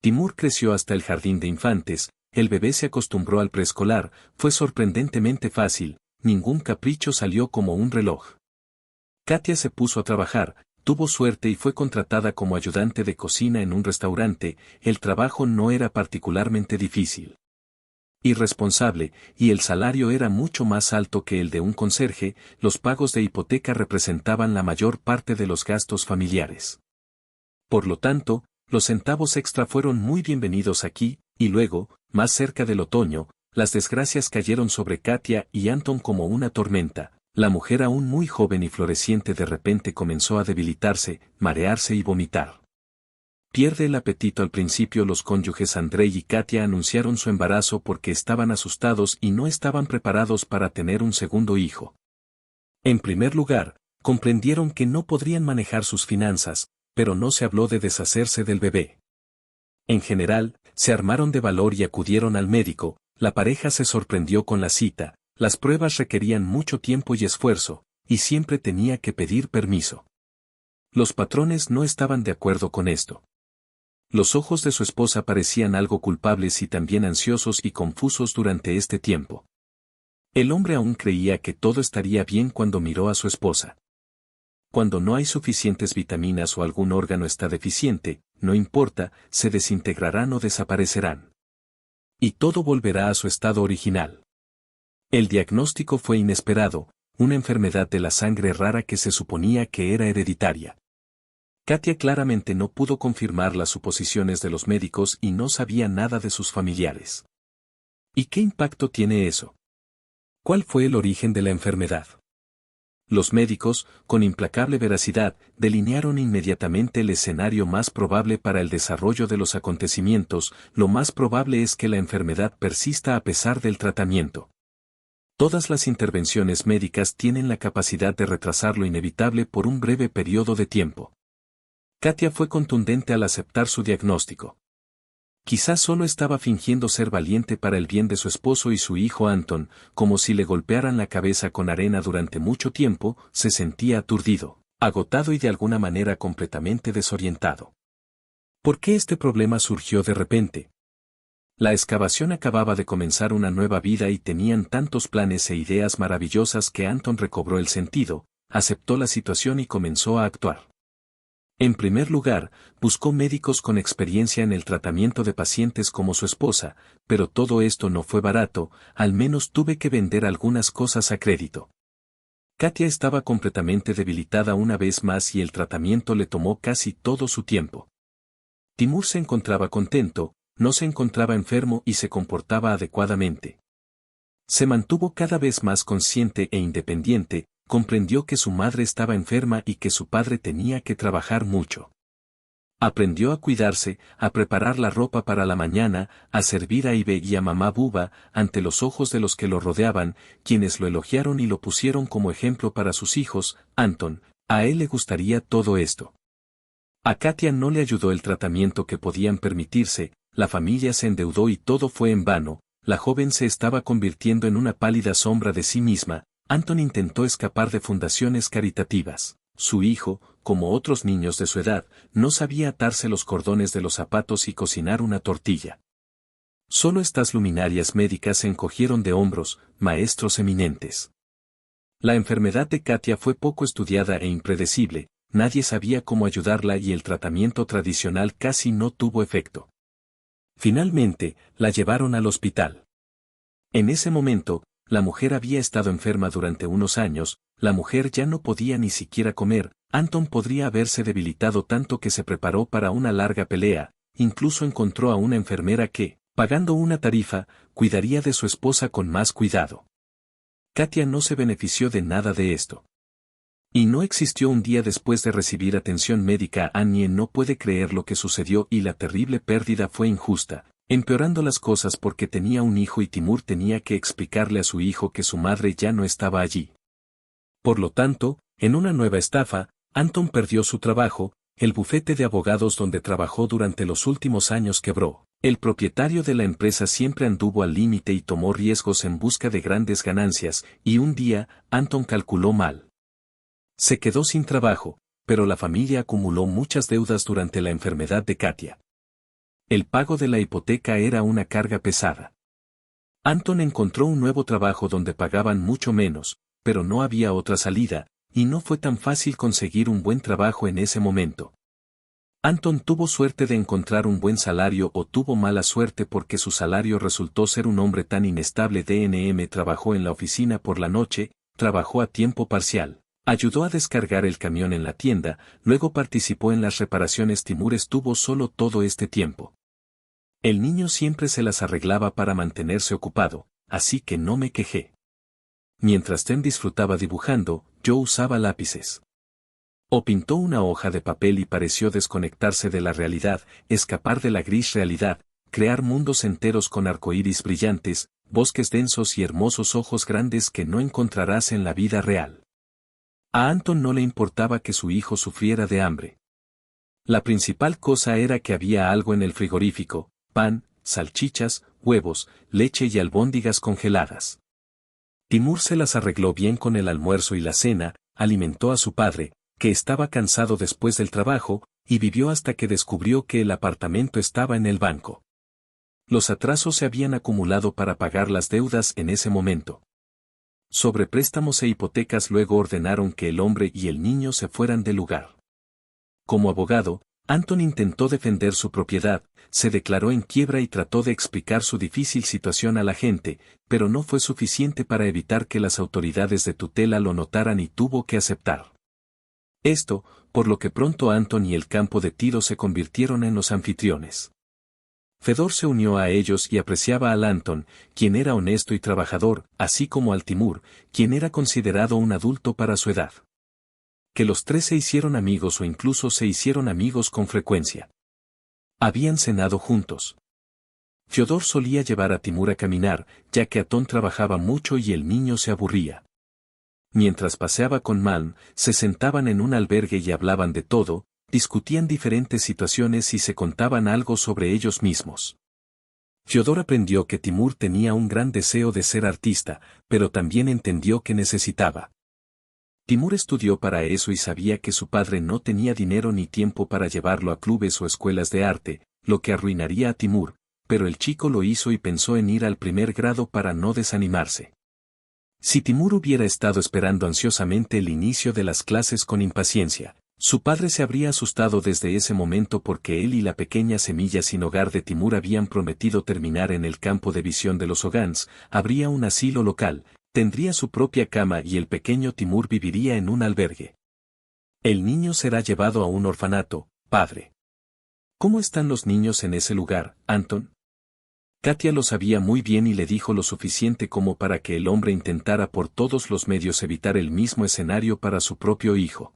Timur creció hasta el jardín de infantes, el bebé se acostumbró al preescolar, fue sorprendentemente fácil, ningún capricho salió como un reloj. Katia se puso a trabajar, tuvo suerte y fue contratada como ayudante de cocina en un restaurante, el trabajo no era particularmente difícil. Irresponsable, y el salario era mucho más alto que el de un conserje, los pagos de hipoteca representaban la mayor parte de los gastos familiares. Por lo tanto, los centavos extra fueron muy bienvenidos aquí, y luego, más cerca del otoño, las desgracias cayeron sobre Katia y Anton como una tormenta. La mujer aún muy joven y floreciente de repente comenzó a debilitarse, marearse y vomitar. Pierde el apetito al principio. Los cónyuges Andrei y Katia anunciaron su embarazo porque estaban asustados y no estaban preparados para tener un segundo hijo. En primer lugar, comprendieron que no podrían manejar sus finanzas, pero no se habló de deshacerse del bebé. En general, se armaron de valor y acudieron al médico. La pareja se sorprendió con la cita. Las pruebas requerían mucho tiempo y esfuerzo, y siempre tenía que pedir permiso. Los patrones no estaban de acuerdo con esto. Los ojos de su esposa parecían algo culpables y también ansiosos y confusos durante este tiempo. El hombre aún creía que todo estaría bien cuando miró a su esposa. Cuando no hay suficientes vitaminas o algún órgano está deficiente, no importa, se desintegrarán o desaparecerán. Y todo volverá a su estado original. El diagnóstico fue inesperado, una enfermedad de la sangre rara que se suponía que era hereditaria. Katia claramente no pudo confirmar las suposiciones de los médicos y no sabía nada de sus familiares. ¿Y qué impacto tiene eso? ¿Cuál fue el origen de la enfermedad? Los médicos, con implacable veracidad, delinearon inmediatamente el escenario más probable para el desarrollo de los acontecimientos. Lo más probable es que la enfermedad persista a pesar del tratamiento. Todas las intervenciones médicas tienen la capacidad de retrasar lo inevitable por un breve periodo de tiempo. Katia fue contundente al aceptar su diagnóstico. Quizás solo estaba fingiendo ser valiente para el bien de su esposo y su hijo Anton, como si le golpearan la cabeza con arena durante mucho tiempo. Se sentía aturdido, agotado y de alguna manera completamente desorientado. ¿Por qué este problema surgió de repente? La excavación acababa de comenzar una nueva vida y tenían tantos planes e ideas maravillosas que Anton recobró el sentido, aceptó la situación y comenzó a actuar. En primer lugar, buscó médicos con experiencia en el tratamiento de pacientes como su esposa, pero todo esto no fue barato, al menos tuve que vender algunas cosas a crédito. Katia estaba completamente debilitada una vez más y el tratamiento le tomó casi todo su tiempo. Timur se encontraba contento, no se encontraba enfermo y se comportaba adecuadamente. Se mantuvo cada vez más consciente e independiente, comprendió que su madre estaba enferma y que su padre tenía que trabajar mucho. Aprendió a cuidarse, a preparar la ropa para la mañana, a servir a Ibe y a mamá Buba, ante los ojos de los que lo rodeaban, quienes lo elogiaron y lo pusieron como ejemplo para sus hijos. Anton, a él le gustaría todo esto. A Katia no le ayudó el tratamiento que podían permitirse, la familia se endeudó y todo fue en vano, la joven se estaba convirtiendo en una pálida sombra de sí misma. Anton intentó escapar de fundaciones caritativas. Su hijo, como otros niños de su edad, no sabía atarse los cordones de los zapatos y cocinar una tortilla. Solo estas luminarias médicas se encogieron de hombros, maestros eminentes. La enfermedad de Katia fue poco estudiada e impredecible, nadie sabía cómo ayudarla y el tratamiento tradicional casi no tuvo efecto. Finalmente, la llevaron al hospital. En ese momento, la mujer había estado enferma durante unos años, la mujer ya no podía ni siquiera comer. Anton podría haberse debilitado tanto que se preparó para una larga pelea, incluso encontró a una enfermera que, pagando una tarifa, cuidaría de su esposa con más cuidado. Katia no se benefició de nada de esto. Y no existió un día después de recibir atención médica. Annie no puede creer lo que sucedió y la terrible pérdida fue injusta, empeorando las cosas porque tenía un hijo y Timur tenía que explicarle a su hijo que su madre ya no estaba allí. Por lo tanto, en una nueva estafa, Anton perdió su trabajo, el bufete de abogados donde trabajó durante los últimos años quebró. El propietario de la empresa siempre anduvo al límite y tomó riesgos en busca de grandes ganancias, y un día, Anton calculó mal. Se quedó sin trabajo, pero la familia acumuló muchas deudas durante la enfermedad de Katia. El pago de la hipoteca era una carga pesada. Anton encontró un nuevo trabajo donde pagaban mucho menos, pero no había otra salida, y no fue tan fácil conseguir un buen trabajo en ese momento. Anton tuvo suerte de encontrar un buen salario o tuvo mala suerte porque su salario resultó ser un hombre tan inestable. Trabajó en la oficina por la noche, trabajó a tiempo parcial. Ayudó a descargar el camión en la tienda, luego participó en las reparaciones. Timur estuvo solo todo este tiempo. El niño siempre se las arreglaba para mantenerse ocupado, así que no me quejé. Mientras Tem disfrutaba dibujando, yo usaba lápices. O pintó una hoja de papel y pareció desconectarse de la realidad, escapar de la gris realidad, crear mundos enteros con arcoíris brillantes, bosques densos y hermosos ojos grandes que no encontrarás en la vida real. A Anton no le importaba que su hijo sufriera de hambre. La principal cosa era que había algo en el frigorífico: pan, salchichas, huevos, leche y albóndigas congeladas. Timur se las arregló bien con el almuerzo y la cena, alimentó a su padre, que estaba cansado después del trabajo, y vivió hasta que descubrió que el apartamento estaba en el banco. Los atrasos se habían acumulado para pagar las deudas en ese momento. Sobre préstamos e hipotecas luego ordenaron que el hombre y el niño se fueran del lugar. Como abogado, Anton intentó defender su propiedad, se declaró en quiebra y trató de explicar su difícil situación a la gente, pero no fue suficiente para evitar que las autoridades de tutela lo notaran y tuvo que aceptar esto, por lo que pronto Anton y el campo de tiro se convirtieron en los anfitriones. Fedor se unió a ellos y apreciaba al Anton, quien era honesto y trabajador, así como al Timur, quien era considerado un adulto para su edad. Que los tres se hicieron amigos o incluso se hicieron amigos con frecuencia. Habían cenado juntos. Fyodor solía llevar a Timur a caminar, ya que Anton trabajaba mucho y el niño se aburría. Mientras paseaba con Malm, se sentaban en un albergue y hablaban de todo, discutían diferentes situaciones y se contaban algo sobre ellos mismos. Fyodor aprendió que Timur tenía un gran deseo de ser artista, pero también entendió que necesitaba. Timur estudió para eso y sabía que su padre no tenía dinero ni tiempo para llevarlo a clubes o escuelas de arte, lo que arruinaría a Timur, pero el chico lo hizo y pensó en ir al primer grado para no desanimarse. Si Timur hubiera estado esperando ansiosamente el inicio de las clases con impaciencia, su padre se habría asustado desde ese momento porque él y la pequeña semilla sin hogar de Timur habían prometido terminar en el campo de visión de los Ogans, habría un asilo local, tendría su propia cama y el pequeño Timur viviría en un albergue. El niño será llevado a un orfanato, padre. ¿Cómo están los niños en ese lugar, Anton? Katia lo sabía muy bien y le dijo lo suficiente como para que el hombre intentara por todos los medios evitar el mismo escenario para su propio hijo.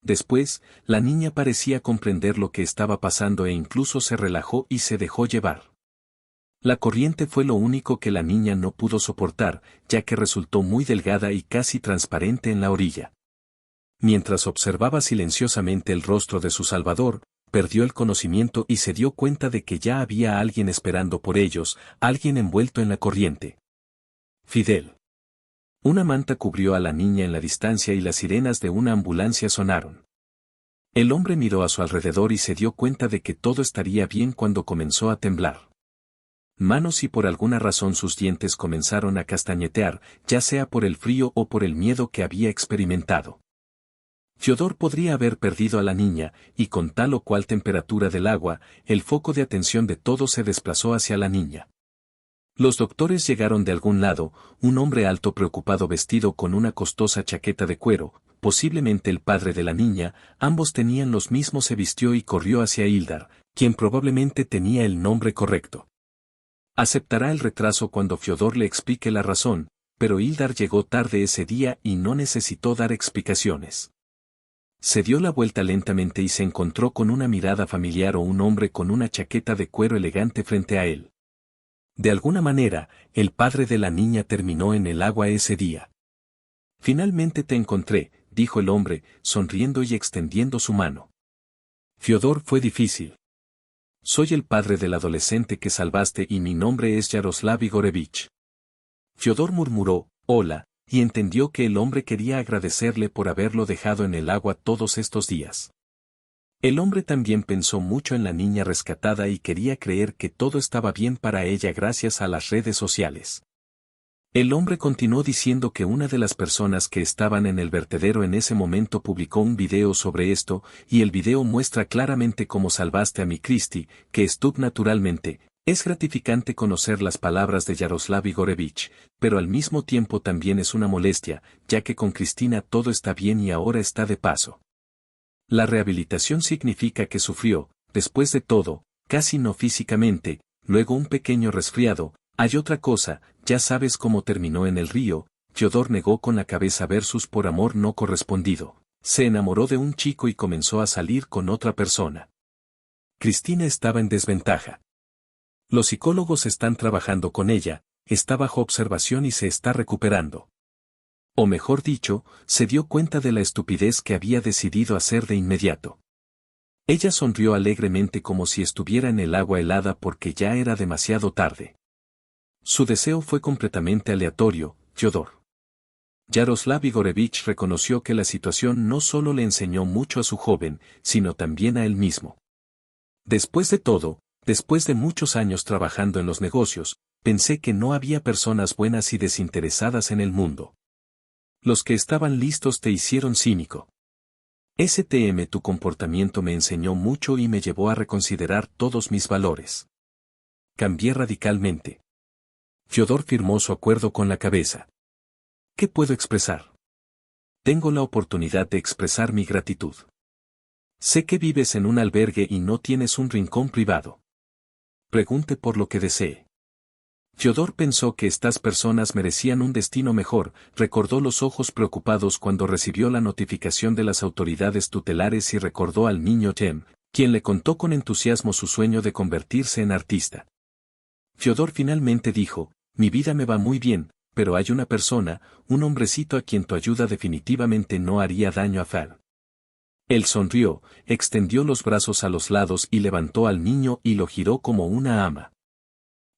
Después, la niña parecía comprender lo que estaba pasando e incluso se relajó y se dejó llevar. La corriente fue lo único que la niña no pudo soportar, ya que resultó muy delgada y casi transparente en la orilla. Mientras observaba silenciosamente el rostro de su salvador, perdió el conocimiento y se dio cuenta de que ya había alguien esperando por ellos, alguien envuelto en la corriente. Fidel. Una manta cubrió a la niña en la distancia y las sirenas de una ambulancia sonaron. El hombre miró a su alrededor y se dio cuenta de que todo estaría bien cuando comenzó a temblar. Manos y por alguna razón sus dientes comenzaron a castañetear, ya sea por el frío o por el miedo que había experimentado. Fiodor podría haber perdido a la niña, y con tal o cual temperatura del agua, el foco de atención de todos se desplazó hacia la niña. Los doctores llegaron de algún lado, un hombre alto preocupado vestido con una costosa chaqueta de cuero, posiblemente el padre de la niña, ambos tenían los mismos, se vistió y corrió hacia Hildar, quien probablemente tenía el nombre correcto. Aceptará el retraso cuando Fiodor le explique la razón, pero Hildar llegó tarde ese día y no necesitó dar explicaciones. Se dio la vuelta lentamente y se encontró con una mirada familiar o un hombre con una chaqueta de cuero elegante frente a él. De alguna manera, el padre de la niña terminó en el agua ese día. Finalmente te encontré, dijo el hombre, sonriendo y extendiendo su mano. Fiodor, fue difícil. Soy el padre del adolescente que salvaste y mi nombre es Yaroslav Igorevich. Fiodor murmuró, hola, y entendió que el hombre quería agradecerle por haberlo dejado en el agua todos estos días. El hombre también pensó mucho en la niña rescatada y quería creer que todo estaba bien para ella gracias a las redes sociales. El hombre continuó diciendo que una de las personas que estaban en el vertedero en ese momento publicó un video sobre esto, y el video muestra claramente cómo salvaste a mi Cristi, que estuvo naturalmente. Es gratificante conocer las palabras de Yaroslav Igorevich, pero al mismo tiempo también es una molestia, ya que con Cristina todo está bien y ahora está de paso. La rehabilitación significa que sufrió, después de todo, casi no físicamente, luego un pequeño resfriado. Hay otra cosa, ya sabes cómo terminó en el río. Fiodor negó con la cabeza versus por amor no correspondido. Se enamoró de un chico y comenzó a salir con otra persona. Cristina estaba en desventaja. Los psicólogos están trabajando con ella, está bajo observación y se está recuperando. O mejor dicho, se dio cuenta de la estupidez que había decidido hacer de inmediato. Ella sonrió alegremente como si estuviera en el agua helada porque ya era demasiado tarde. Su deseo fue completamente aleatorio, Fiodor. Yaroslav Igorevich reconoció que la situación no solo le enseñó mucho a su joven, sino también a él mismo. Después de todo, después de muchos años trabajando en los negocios, pensé que no había personas buenas y desinteresadas en el mundo. Los que estaban listos te hicieron cínico. Tu comportamiento me enseñó mucho y me llevó a reconsiderar todos mis valores. Cambié radicalmente. Fiodor firmó su acuerdo con la cabeza. ¿Qué puedo expresar? Tengo la oportunidad de expresar mi gratitud. Sé que vives en un albergue y no tienes un rincón privado. Pregunte por lo que desee. Fiodor pensó que estas personas merecían un destino mejor, recordó los ojos preocupados cuando recibió la notificación de las autoridades tutelares y recordó al niño Jem, quien le contó con entusiasmo su sueño de convertirse en artista. Fiodor finalmente dijo, mi vida me va muy bien, pero hay una persona, un hombrecito a quien tu ayuda definitivamente no haría daño a Fal. Él sonrió, extendió los brazos a los lados y levantó al niño y lo giró como una ama.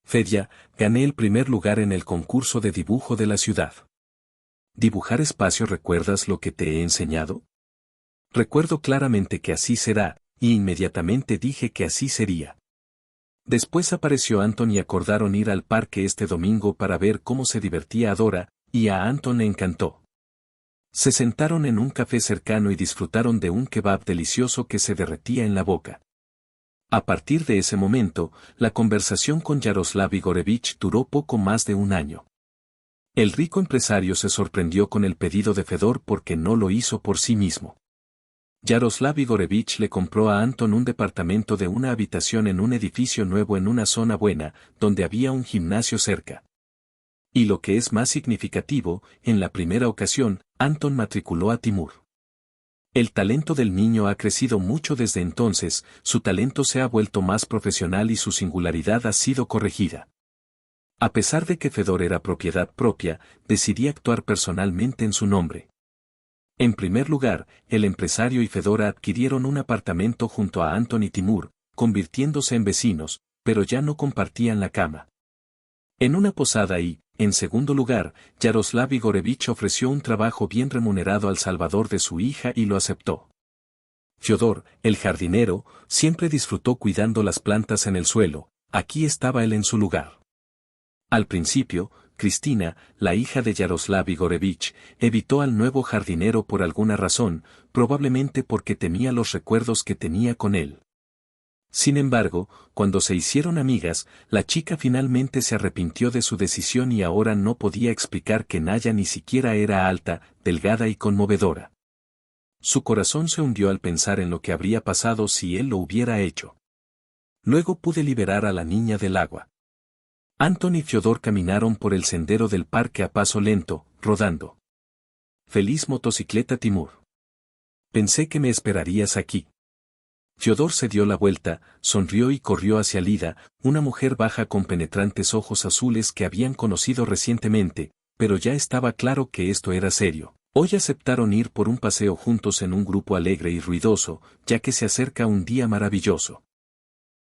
Fedya, gané el primer lugar en el concurso de dibujo de la ciudad. ¿Dibujar espacio? ¿Recuerdas lo que te he enseñado? Recuerdo claramente que así será, y inmediatamente dije que así sería. Después apareció Anton y acordaron ir al parque este domingo para ver cómo se divertía Adora, y a Anton le encantó. Se sentaron en un café cercano y disfrutaron de un kebab delicioso que se derretía en la boca. A partir de ese momento, la conversación con Yaroslav Igorevich duró poco más de un año. El rico empresario se sorprendió con el pedido de Fedor porque no lo hizo por sí mismo. Yaroslav Igorevich le compró a Anton un departamento de una habitación en un edificio nuevo en una zona buena, donde había un gimnasio cerca. Y lo que es más significativo, en la primera ocasión, Anton matriculó a Timur. El talento del niño ha crecido mucho desde entonces, su talento se ha vuelto más profesional y su singularidad ha sido corregida. A pesar de que Fedor era propiedad propia, decidí actuar personalmente en su nombre. En primer lugar, el empresario y Fedora adquirieron un apartamento junto a Anton y Timur, convirtiéndose en vecinos, pero ya no compartían la cama. En una posada y, en segundo lugar, Yaroslav Igorevich ofreció un trabajo bien remunerado al salvador de su hija y lo aceptó. Fyodor, el jardinero, siempre disfrutó cuidando las plantas en el suelo, aquí estaba él en su lugar. Al principio, Cristina, la hija de Yaroslav Igorevich, evitó al nuevo jardinero por alguna razón, probablemente porque temía los recuerdos que tenía con él. Sin embargo, cuando se hicieron amigas, la chica finalmente se arrepintió de su decisión y ahora no podía explicar que Naya ni siquiera era alta, delgada y conmovedora. Su corazón se hundió al pensar en lo que habría pasado si él lo hubiera hecho. Luego pude liberar a la niña del agua. Anton y Fyodor caminaron por el sendero del parque a paso lento, rodando. Feliz motocicleta Timur. Pensé que me esperarías aquí. Fyodor se dio la vuelta, sonrió y corrió hacia Lida, una mujer baja con penetrantes ojos azules que habían conocido recientemente, pero ya estaba claro que esto era serio. Hoy aceptaron ir por un paseo juntos en un grupo alegre y ruidoso, ya que se acerca un día maravilloso.